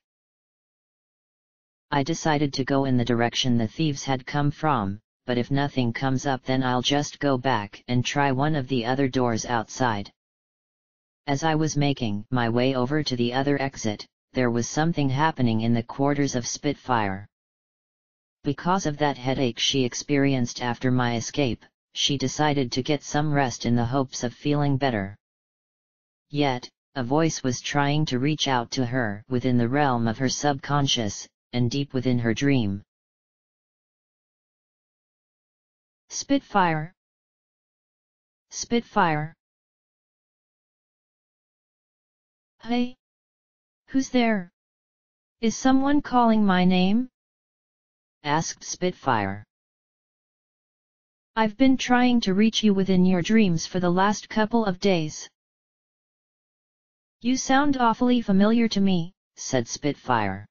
Speaker 1: I decided to go in the direction the thieves had come from, but if nothing comes up then I'll just go back and try one of the other doors outside. As I was making my way over to the other exit, there was something happening in the quarters of Spitfire. Because of that headache she experienced after my escape, she decided to get some rest in the hopes of feeling better. Yet, a voice was trying to reach out to her within the realm of her subconscious, and deep within her dream.
Speaker 2: Spitfire! Spitfire! Hey! Who's there? Is someone calling my name?
Speaker 1: Asked Spitfire.
Speaker 2: I've been trying to reach you within your dreams for the last couple of days. You sound awfully familiar to me,
Speaker 1: said Spitfire.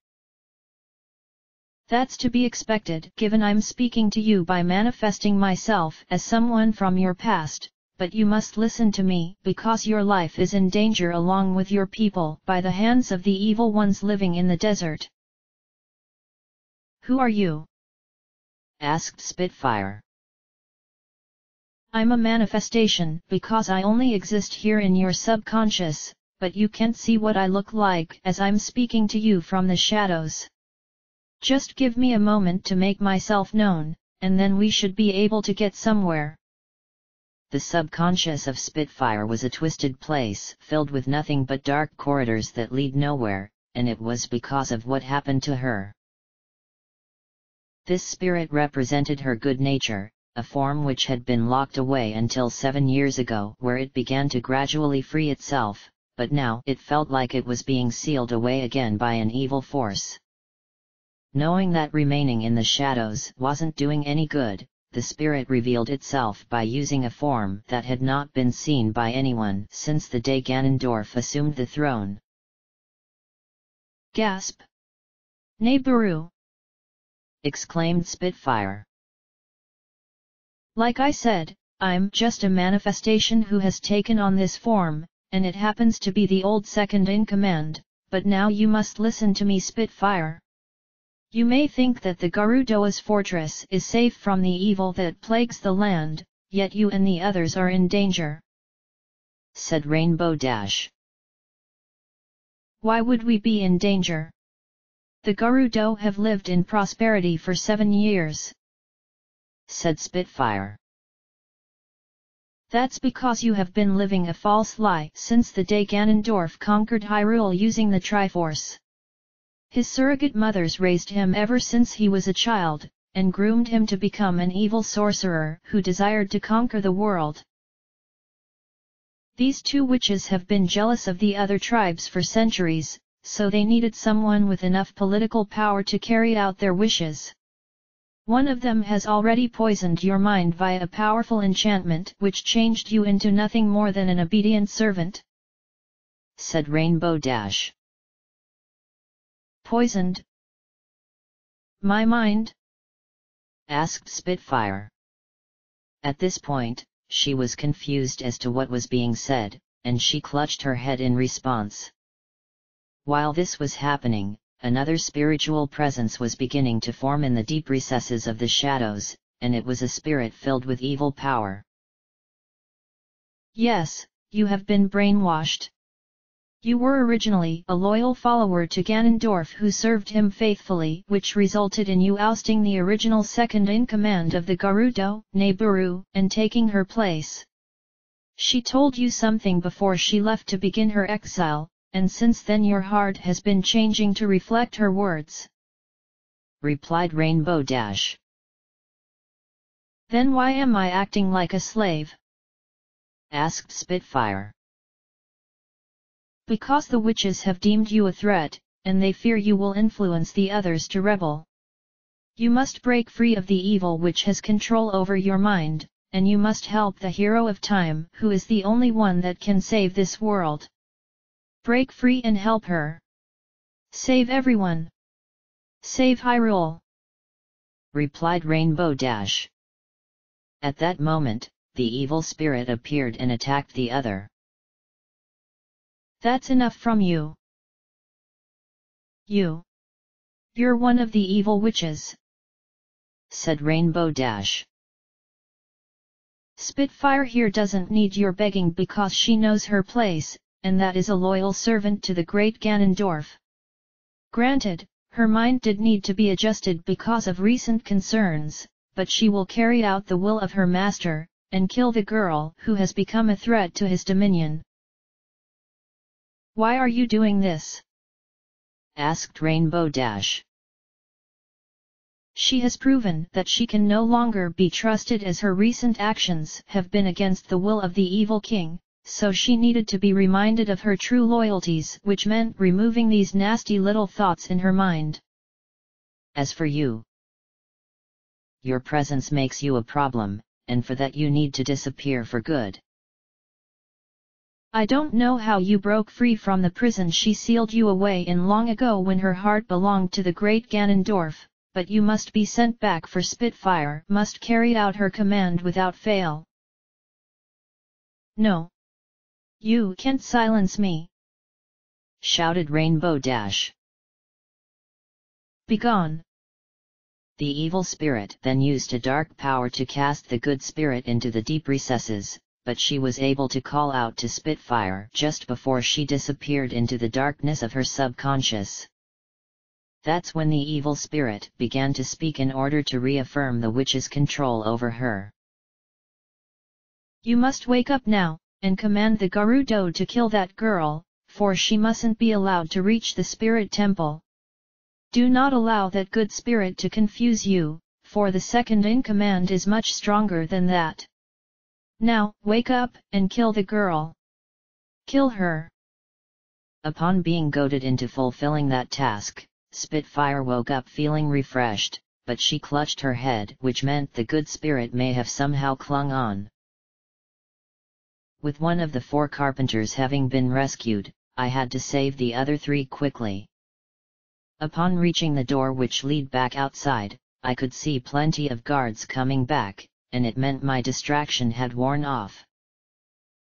Speaker 2: That's to be expected, given I'm speaking to you by manifesting myself as someone from your past, but you must listen to me because your life is in danger along with your people by the hands of the evil ones living in the desert. Who are you?
Speaker 1: Asked Spitfire.
Speaker 2: I'm a manifestation because I only exist here in your subconscious, but you can't see what I look like as I'm speaking to you from the shadows. Just give me a moment to make myself known, and then we should be able to get somewhere.
Speaker 1: The subconscious of Spitfire was a twisted place filled with nothing but dark corridors that lead nowhere, and it was because of what happened to her. This spirit represented her good nature, a form which had been locked away until 7 years ago, where it began to gradually free itself, but now it felt like it was being sealed away again by an evil force. Knowing that remaining in the shadows wasn't doing any good, the spirit revealed itself by using a form that had not been seen by anyone since the day Ganondorf assumed the throne.
Speaker 2: Gasp! Nibiru!
Speaker 1: Exclaimed Spitfire.
Speaker 2: Like I said, I'm just a manifestation who has taken on this form, and it happens to be the old second-in-command, but now you must listen to me, Spitfire. You may think that the Gerudo's fortress is safe from the evil that plagues the land, yet you and the others are in danger,
Speaker 1: said Rainbow Dash.
Speaker 2: Why would we be in danger? The Gerudo have lived in prosperity for 7 years,
Speaker 1: said Spitfire.
Speaker 2: That's because you have been living a false lie since the day Ganondorf conquered Hyrule using the Triforce. His surrogate mothers raised him ever since he was a child, and groomed him to become an evil sorcerer who desired to conquer the world. These 2 witches have been jealous of the other tribes for centuries, so they needed someone with enough political power to carry out their wishes. One of them has already poisoned your mind via a powerful enchantment which changed you into nothing more than an obedient servant,
Speaker 1: said Rainbow Dash.
Speaker 2: Poisoned? My mind?
Speaker 1: Asked Spitfire. At this point, she was confused as to what was being said, and she clutched her head in response. While this was happening, another spiritual presence was beginning to form in the deep recesses of the shadows, and it was a spirit filled with evil power.
Speaker 2: Yes, you have been brainwashed. You were originally a loyal follower to Ganondorf who served him faithfully, which resulted in you ousting the original second-in-command of the Gerudo, Nibiru, and taking her place. She told you something before she left to begin her exile, and since then your heart has been changing to reflect her words,
Speaker 1: replied Rainbow Dash.
Speaker 2: Then why am I acting like a slave?
Speaker 1: Asked Spitfire.
Speaker 2: Because the witches have deemed you a threat, and they fear you will influence the others to rebel. You must break free of the evil which has control over your mind, and you must help the hero of time who is the only one that can save this world. Break free and help her. Save everyone. Save Hyrule,
Speaker 1: replied Rainbow Dash. At that moment, the evil spirit appeared and attacked the other.
Speaker 2: That's enough from you. You're one of the evil witches,
Speaker 1: said Rainbow Dash.
Speaker 2: Spitfire here doesn't need your begging because she knows her place, and that is a loyal servant to the great Ganondorf. Granted, Her mind did need to be adjusted because of recent concerns, but she will carry out the will of her master, and kill the girl who has become a threat to his dominion. Why are you doing this?
Speaker 1: Asked Rainbow Dash.
Speaker 2: She has proven that she can no longer be trusted as her recent actions have been against the will of the evil king, so she needed to be reminded of her true loyalties, which meant removing these nasty little thoughts in her mind.
Speaker 1: As for you, your presence makes you a problem, and for that you need to disappear for good.
Speaker 2: I don't know how you broke free from the prison she sealed you away in long ago when her heart belonged to the great Ganondorf, but you must be sent back for Spitfire must carry out her command without fail. No. You can't silence me!
Speaker 1: Shouted Rainbow Dash.
Speaker 2: Begone!
Speaker 1: The evil spirit then used a dark power to cast the good spirit into the deep recesses, but she was able to call out to Spitfire just before she disappeared into the darkness of her subconscious. That's when the evil spirit began to speak in order to reaffirm the witch's control over her.
Speaker 2: You must wake up now, and command the Gerudo to kill that girl, for she mustn't be allowed to reach the spirit temple. Do not allow that good spirit to confuse you, for the second in command is much stronger than that. Now, wake up, and kill the girl. Kill her.
Speaker 1: Upon being goaded into fulfilling that task, Spitfire woke up feeling refreshed, but she clutched her head, which meant the good spirit may have somehow clung on. With one of the 4 carpenters having been rescued, I had to save the other 3 quickly. Upon reaching the door which led back outside, I could see plenty of guards coming back, and it meant my distraction had worn off.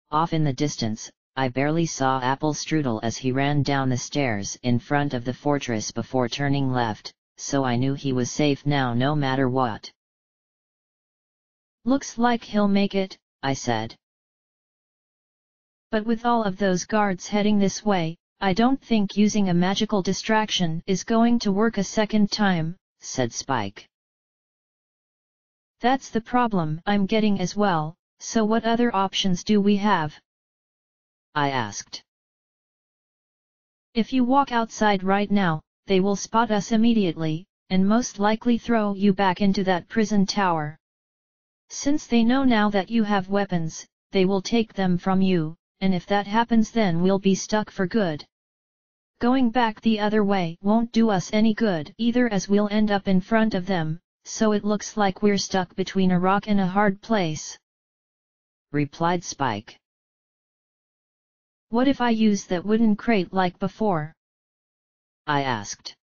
Speaker 1: Off in the distance, I barely saw Apple Strudel as he ran down the stairs in front of the fortress before turning left, so I knew he was safe now no matter what.
Speaker 2: Looks like he'll make it, I said. But with all of those guards heading this way, I don't think using a magical distraction is going to work a second time,
Speaker 1: said Spike.
Speaker 2: That's the problem I'm getting as well, so what other options do we have?
Speaker 1: I asked.
Speaker 2: If you walk outside right now, they will spot us immediately, and most likely throw you back into that prison tower. Since they know now that you have weapons, they will take them from you, and if that happens then we'll be stuck for good. Going back the other way won't do us any good either, as we'll end up in front of them, so it looks like we're stuck between a rock and a hard place.
Speaker 1: Replied Spike.
Speaker 2: What if I use that wooden crate like before?
Speaker 1: I asked.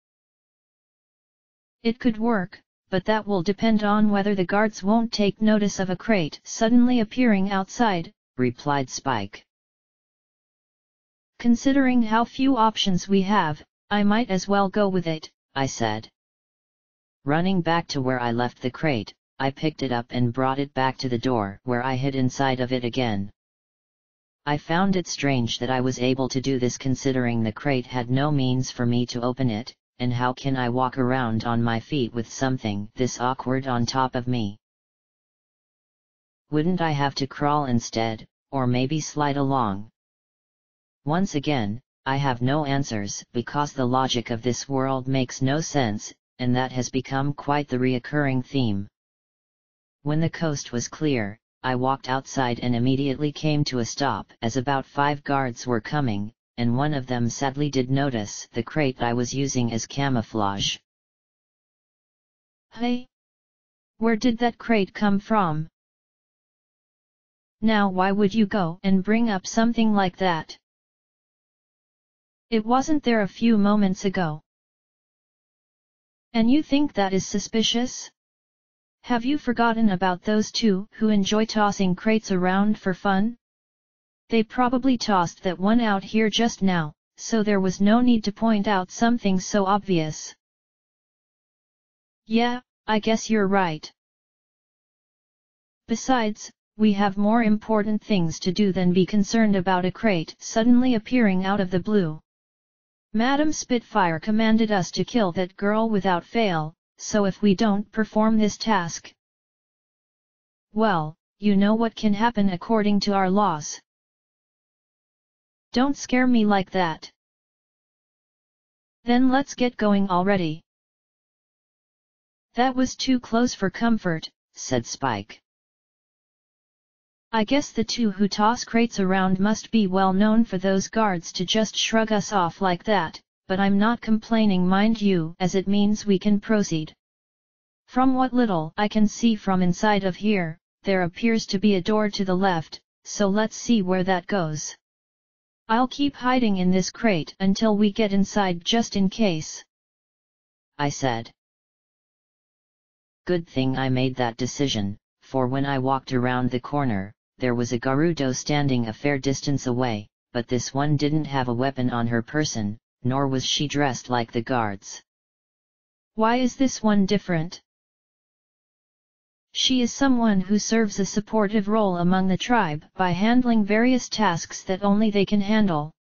Speaker 2: It could work, but that will depend on whether the guards won't take notice of a crate suddenly appearing outside,
Speaker 1: replied Spike.
Speaker 2: Considering how few options we have, I might as well go with it, I said.
Speaker 1: Running back to where I left the crate, I picked it up and brought it back to the door where I hid inside of it again. I found it strange that I was able to do this considering the crate had no means for me to open it, and how can I walk around on my feet with something this awkward on top of me? Wouldn't I have to crawl instead, or maybe slide along? Once again, I have no answers because the logic of this world makes no sense, and that has become quite the reoccurring theme. When the coast was clear, I walked outside and immediately came to a stop as about 5 guards were coming, and one of them sadly did notice the crate I was using as camouflage.
Speaker 2: Hey! Where did that crate come from? Now why would you go and bring up something like that? It wasn't there a few moments ago. And you think that is suspicious? Have you forgotten about those 2 who enjoy tossing crates around for fun? They probably tossed that one out here just now, so there was no need to point out something so obvious. Yeah, I guess you're right. Besides, we have more important things to do than be concerned about a crate suddenly appearing out of the blue. Madam Spitfire commanded us to kill that girl without fail, so if we don't perform this task, well, you know what can happen according to our laws. Don't scare me like that. Then let's get going already. That was too close for comfort, said Spike. I guess the two who toss crates around must be well known for those guards to just shrug us off like that, but I'm not complaining, mind you, as it means we can proceed. From what little I can see from inside of here, there appears to be a door to the left, so let's see where that goes. I'll keep hiding in this crate until we get inside just in case,
Speaker 1: I said. Good thing I made that decision, for when I walked around the corner, there was a Gerudo standing a fair distance away, but this one didn't have a weapon on her person, nor was she dressed like the guards.
Speaker 2: Why is this one different? She is someone who serves a supportive role among the tribe by handling various tasks that only they can handle.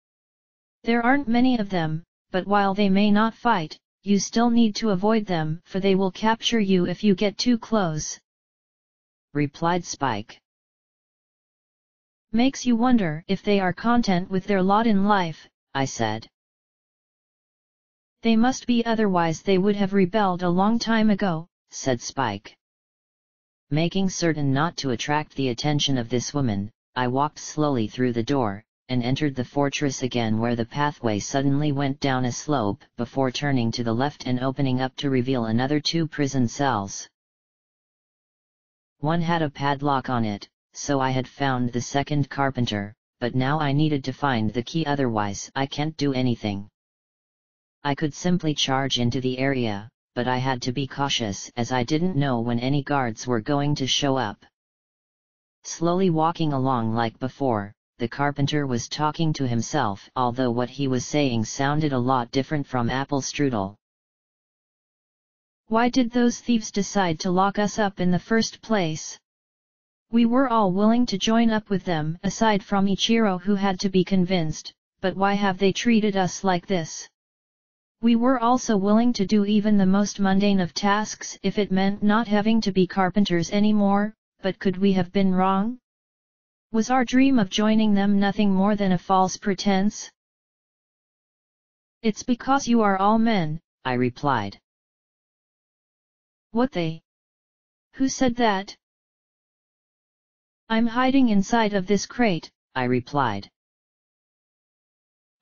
Speaker 2: There aren't many of them, but while they may not fight, you still need to avoid them for they will capture you if you get too close,
Speaker 1: replied Spike.
Speaker 2: Makes you wonder if they are content with their lot in life,
Speaker 1: I said.
Speaker 2: They must be, otherwise they would have rebelled a long time ago,
Speaker 1: said Spike. Making certain not to attract the attention of this woman, I walked slowly through the door, and entered the fortress again, where the pathway suddenly went down a slope before turning to the left and opening up to reveal another 2 prison cells. One had a padlock on it, so I had found the second carpenter, but now I needed to find the key, otherwise I can't do anything. I could simply charge into the area, but I had to be cautious as I didn't know when any guards were going to show up. Slowly walking along like before, the carpenter was talking to himself, although what he was saying sounded a lot different from apple strudel.
Speaker 2: Why did those thieves decide to lock us up in the first place? We were all willing to join up with them, aside from Ichiro, who had to be convinced, but why have they treated us like this? We were also willing to do even the most mundane of tasks if it meant not having to be carpenters anymore, but could we have been wrong? Was our dream of joining them nothing more than a false pretense? It's because you are all men,
Speaker 1: I replied.
Speaker 2: What they? Who said that? I'm hiding inside of this crate,
Speaker 1: I replied.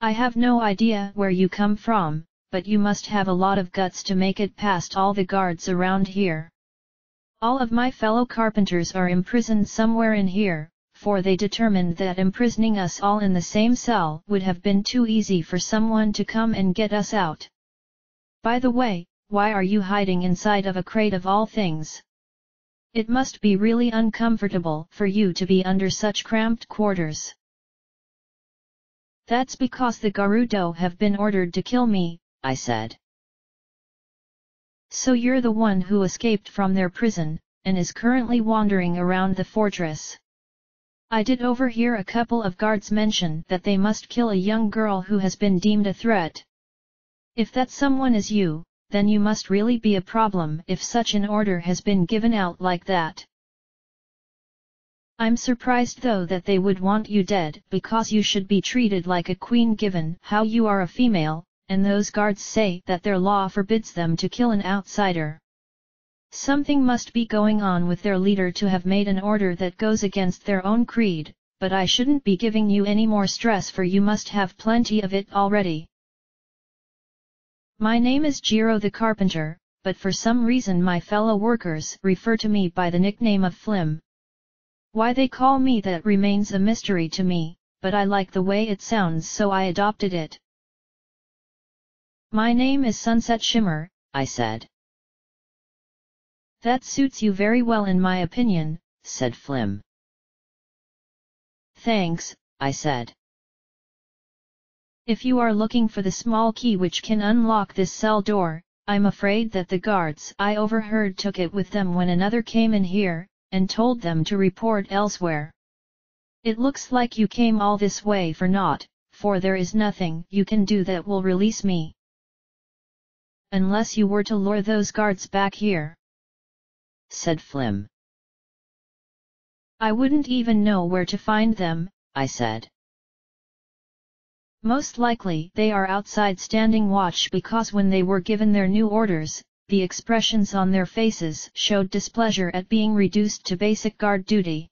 Speaker 2: I have no idea where you come from, but you must have a lot of guts to make it past all the guards around here. All of my fellow carpenters are imprisoned somewhere in here, for they determined that imprisoning us all in the same cell would have been too easy for someone to come and get us out. By the way, why are you hiding inside of a crate of all things? It must be really uncomfortable for you to be under such cramped quarters. That's because the Gerudo have been ordered to kill me,
Speaker 1: I said.
Speaker 2: So you're the one who escaped from their prison, and is currently wandering around the fortress. I did overhear a couple of guards mention that they must kill a young girl who has been deemed a threat. If that someone is you, then you must really be a problem if such an order has been given out like that. I'm surprised though that they would want you dead, because you should be treated like a queen given how you are a female, and those guards say that their law forbids them to kill an outsider. Something must be going on with their leader to have made an order that goes against their own creed, but I shouldn't be giving you any more stress, for you must have plenty of it already. My name is Jiro the Carpenter, but for some reason my fellow workers refer to me by the nickname of Flim. Why they call me that remains a mystery to me, but I like the way it sounds, so I adopted it. My name is Sunset Shimmer, I said. That suits you very well in my opinion, said Flim. Thanks, I said. If you are looking for the small key which can unlock this cell door, I'm afraid that the guards I overheard took it with them when another came in here, and told them to report elsewhere. It looks like you came all this way for naught, therefore there is nothing you can do that will release me. Unless you were to lure those guards back here,"
Speaker 1: said Flim.
Speaker 2: "I wouldn't even know where to find them,"
Speaker 1: I said.
Speaker 2: "Most likely they are outside standing watch, because when they were given their new orders, the expressions on their faces showed displeasure at being reduced to basic guard duty.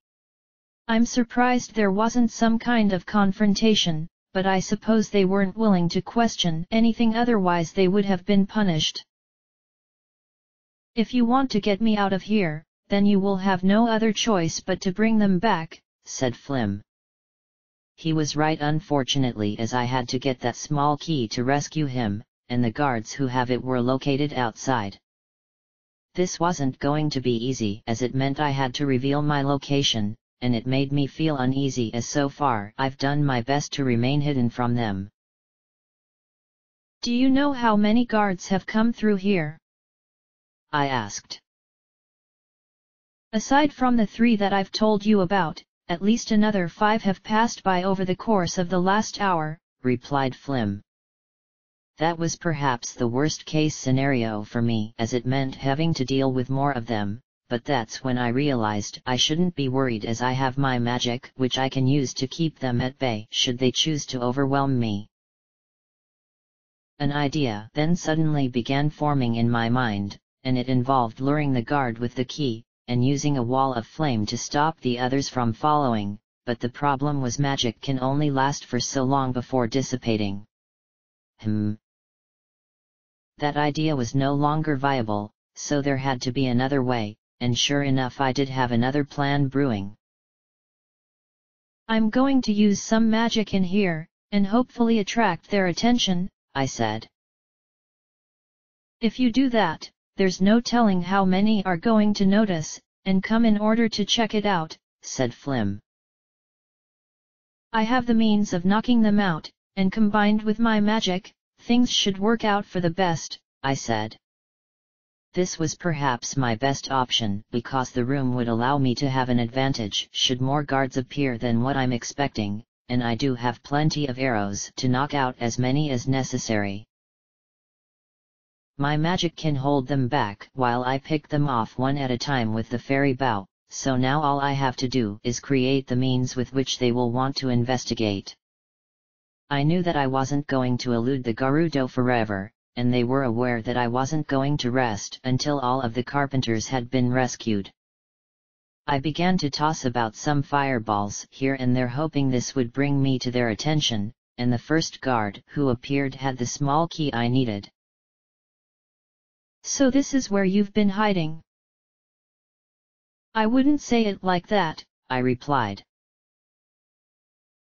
Speaker 2: I'm surprised there wasn't some kind of confrontation, but I suppose they weren't willing to question anything, otherwise they would have been punished. If you want to get me out of here, then you will have no other choice but to bring them back,"
Speaker 1: said Flim. He was right, unfortunately, as I had to get that small key to rescue him, and the guards who have it were located outside. This wasn't going to be easy, as it meant I had to reveal my location, and it made me feel uneasy, as so far I've done my best to remain hidden from them.
Speaker 2: "Do you know how many guards have come through here?"
Speaker 1: I asked.
Speaker 2: "Aside from the 3 that I've told you about, at least another 5 have passed by over the course of the last hour,"
Speaker 1: replied Flim. That was perhaps the worst case scenario for me, as it meant having to deal with more of them, but that's when I realized I shouldn't be worried, as I have my magic which I can use to keep them at bay should they choose to overwhelm me. An idea then suddenly began forming in my mind, and it involved luring the guard with the key, and using a wall of flame to stop the others from following, but the problem was magic can only last for so long before dissipating. That idea was no longer viable, so there had to be another way, and sure enough I did have another plan brewing.
Speaker 2: "I'm going to use some magic in here, and hopefully attract their attention,"
Speaker 1: I said.
Speaker 2: "If you do that, there's no telling how many are going to notice, and come in order to check it out,"
Speaker 1: said Flim.
Speaker 2: "I have the means of knocking them out, and combined with my magic, things should work out for the best,"
Speaker 1: I said. This was perhaps my best option, because the room would allow me to have an advantage should more guards appear than what I'm expecting, and I do have plenty of arrows to knock out as many as necessary. My magic can hold them back while I pick them off one at a time with the fairy bow, so now all I have to do is create the means with which they will want to investigate. I knew that I wasn't going to elude the Gerudo forever, and they were aware that I wasn't going to rest until all of the carpenters had been rescued. I began to toss about some fireballs here and there, hoping this would bring me to their attention, and the first guard who appeared had the small key I needed.
Speaker 2: "So this is where you've been hiding?" "I wouldn't say it like that,"
Speaker 1: I replied.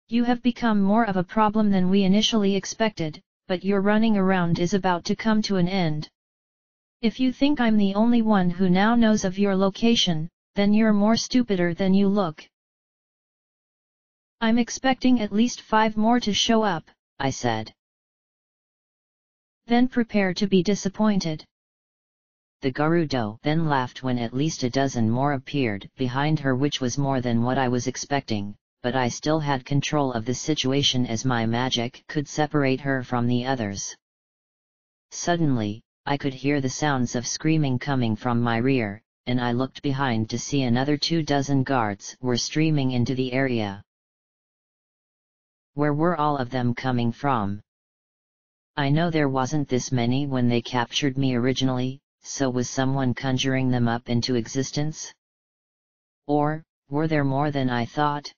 Speaker 2: "You have become more of a problem than we initially expected, but your running around is about to come to an end. If you think I'm the only one who now knows of your location, then you're more stupider than you look. I'm expecting at least 5 more to show up,"
Speaker 1: I said.
Speaker 2: "Then prepare to be disappointed."
Speaker 1: The Gerudo then laughed when at least a dozen more appeared behind her, which was more than what I was expecting, but I still had control of the situation as my magic could separate her from the others. Suddenly, I could hear the sounds of screaming coming from my rear, and I looked behind to see another 24 guards were streaming into the area. Where were all of them coming from? I know there wasn't this many when they captured me originally, so was someone conjuring them up into existence? Or, were there more than I thought?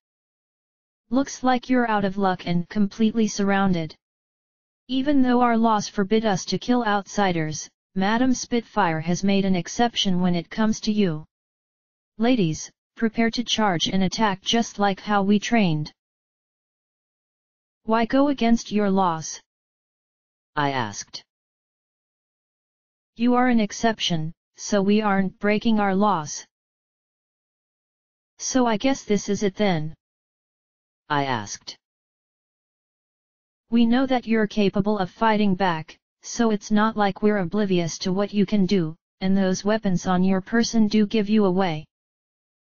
Speaker 2: "Looks like you're out of luck and completely surrounded. Even though our laws forbid us to kill outsiders, Madame Spitfire has made an exception when it comes to you. Ladies, prepare to charge and attack just like how we trained." "Why go against your laws?"
Speaker 1: I asked.
Speaker 2: "You are an exception, so we aren't breaking our laws." "So I guess this is it then?"
Speaker 1: I asked.
Speaker 2: "We know that you're capable of fighting back, so it's not like we're oblivious to what you can do, and those weapons on your person do give you away.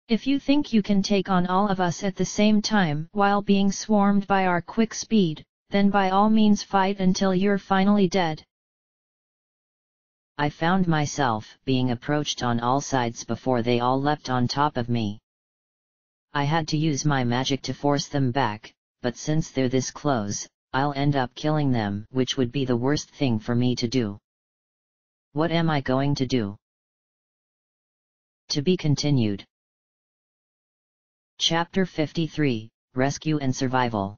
Speaker 2: If you think you can take on all of us at the same time while being swarmed by our quick speed, then by all means fight until you're finally dead.
Speaker 1: I found myself being approached on all sides before they all leapt on top of me. I had to use my magic to force them back, but since they're this close, I'll end up killing them, which would be the worst thing for me to do. What am I going to do? To be continued. Chapter 53, Rescue and Survival.